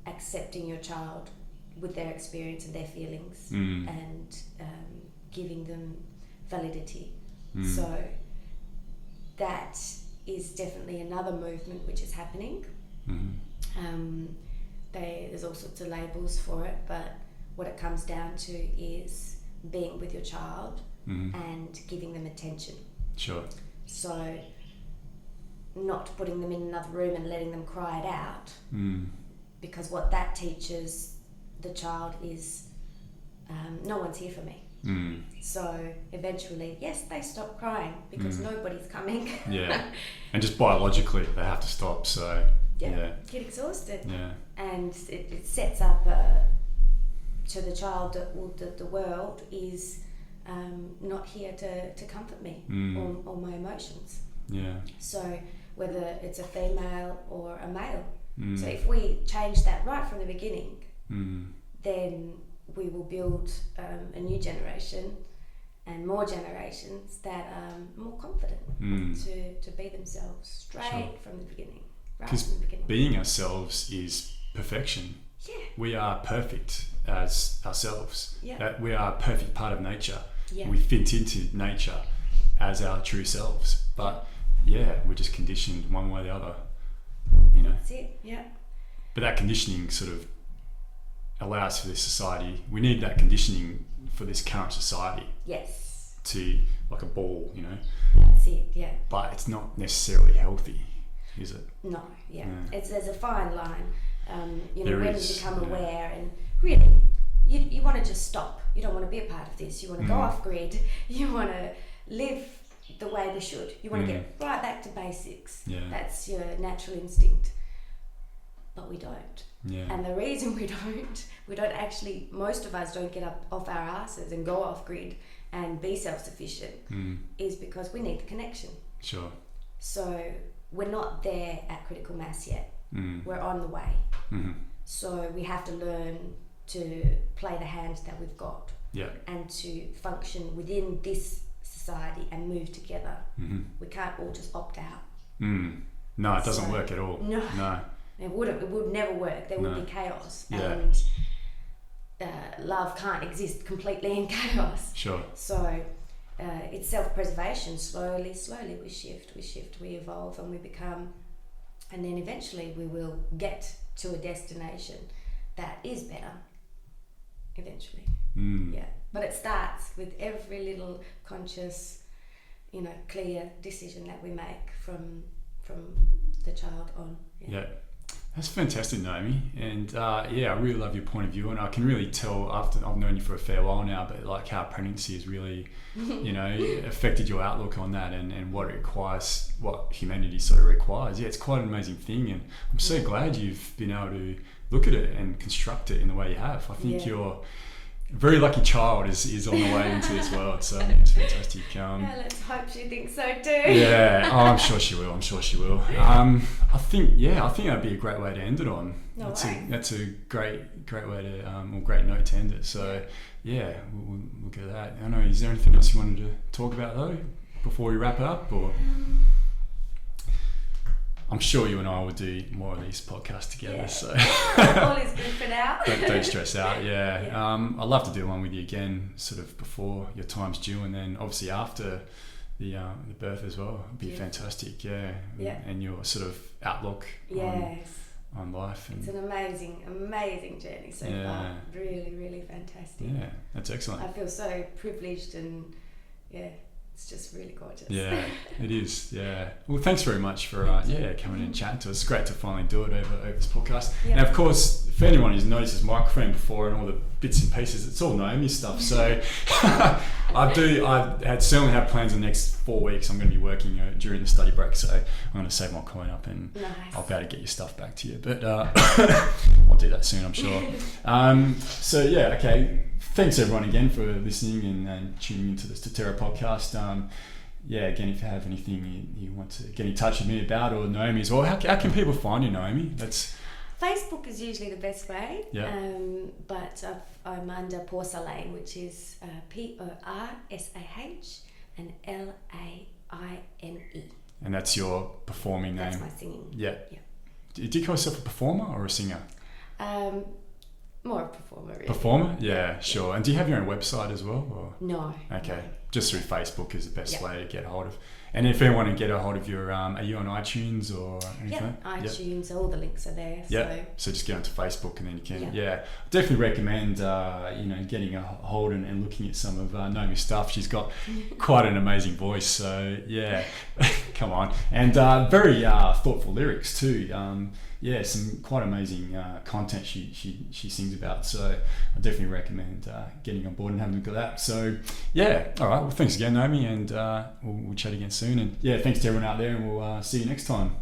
[SPEAKER 2] accepting your child with their experience and their feelings, and giving them validity. So that is definitely another movement which is happening. There's all sorts of labels for it, but what it comes down to is being with your child and giving them attention.
[SPEAKER 1] Sure.
[SPEAKER 2] So not putting them in another room and letting them cry it out, because what that teaches the child is no one's here for me. So eventually, yes, they stop crying because nobody's coming.
[SPEAKER 1] And just biologically they have to stop, so
[SPEAKER 2] get exhausted. And it sets up to the child that the world is not here to comfort me or my emotions. So whether it's a female or a male, so if we change that right from the beginning, then we will build a new generation and more generations that are more confident to be themselves straight from the beginning.
[SPEAKER 1] Because being ourselves is perfection. We are perfect as ourselves. That we are a perfect part of nature. We fit into nature as our true selves. But we're just conditioned one way or the other.
[SPEAKER 2] That's it.
[SPEAKER 1] But that conditioning sort of allows for this society. We need that conditioning for this current society.
[SPEAKER 2] Yes.
[SPEAKER 1] To like a ball,
[SPEAKER 2] That's it.
[SPEAKER 1] But it's not necessarily healthy, is it?
[SPEAKER 2] No. There's a fine line. When you become aware, and really, you want to just stop. You don't want to be a part of this. You want to go off grid. You want to live the way we should. You want to get right back to basics. That's your natural instinct. But we don't. And the reason we don't actually, most of us don't get up off our asses and go off grid and be self-sufficient, is because we need the connection.
[SPEAKER 1] Sure.
[SPEAKER 2] So we're not there at critical mass yet. We're on the way. So we have to learn to play the hand that we've got.
[SPEAKER 1] Yeah.
[SPEAKER 2] and to function within this society and move together.
[SPEAKER 1] Mm-hmm.
[SPEAKER 2] We can't all just opt out.
[SPEAKER 1] No, it doesn't work at all. No.
[SPEAKER 2] It would never work. There would
[SPEAKER 1] No.
[SPEAKER 2] be chaos.
[SPEAKER 1] Yeah.
[SPEAKER 2] And love can't exist completely in chaos.
[SPEAKER 1] Sure.
[SPEAKER 2] So it's self-preservation. Slowly we shift, we evolve, and we become, and then eventually we will get to a destination that is better. Eventually. Yeah. But it starts with every little conscious, clear decision that we make from the child on.
[SPEAKER 1] Yeah. That's fantastic, Naomi. And I really love your point of view, and I can really tell after I've known you for a fair while now, but like how pregnancy has really, affected your outlook on that and what it requires, what humanity sort of requires. Yeah, it's quite an amazing thing, and I'm so glad you've been able to look at it and construct it in the way you have. I think you're a very lucky child is on the way into this world, so it's fantastic.
[SPEAKER 2] Let's hope she thinks so too.
[SPEAKER 1] Yeah, I'm sure she will. I think that'd be a great way to end it on. That's a great way to, or great note to end it. So yeah, we'll get that. I know. Is there anything else you wanted to talk about though before we wrap it up, or? I'm sure you and I will do more of these podcasts together. Yeah. So
[SPEAKER 2] all is good for now.
[SPEAKER 1] Don't stress out. Yeah. I'd love to do one with you again, sort of before your time's due, and then obviously after the birth as well. It'd be fantastic. Yeah. And your sort of outlook on life. And
[SPEAKER 2] it's an amazing journey so far. Really, really fantastic.
[SPEAKER 1] Yeah, that's excellent.
[SPEAKER 2] I feel so privileged, and it's just really gorgeous.
[SPEAKER 1] Yeah, it is. Yeah. Well, thanks very much for coming and chatting to us. It's great to finally do it over this podcast. Yeah. And of course, for anyone who's noticed this microphone before and all the bits and pieces, it's all Naomi's stuff. So I certainly have plans in the next 4 weeks. I'm going to be working during the study break, so I'm going to save my coin up and I'll be able to get your stuff back to you. But I'll do that soon, I'm sure. Okay. Thanks everyone again for listening and tuning into the Statera podcast. Again, if you have anything you want to get in touch with me about, or Naomi as well, how can people find you, Naomi?
[SPEAKER 2] Facebook is usually the best way.
[SPEAKER 1] Yeah.
[SPEAKER 2] But I'm under Porsah Laine, which is Porsah and Laine.
[SPEAKER 1] And that's your performing name?
[SPEAKER 2] That's my singing.
[SPEAKER 1] Yeah. Do you call yourself a performer or a singer?
[SPEAKER 2] More a performer, really.
[SPEAKER 1] Performer? Yeah, sure. And do you have your own website as well? Or?
[SPEAKER 2] No.
[SPEAKER 1] Okay. Just through Facebook is the best way to get hold of. And if anyone want to get a hold of your, are you on iTunes or anything?
[SPEAKER 2] iTunes, all the links are there.
[SPEAKER 1] Yeah. So just get onto Facebook and then you can. Yeah. Definitely recommend, getting a hold and looking at some of Naomi's stuff. She's got quite an amazing voice. So yeah, come on. And very thoughtful lyrics too. Some quite amazing content she sings about. So I definitely recommend getting on board and having a look at that. So all right. Well, thanks again, Naomi, and we'll chat again soon. And thanks to everyone out there, and we'll see you next time.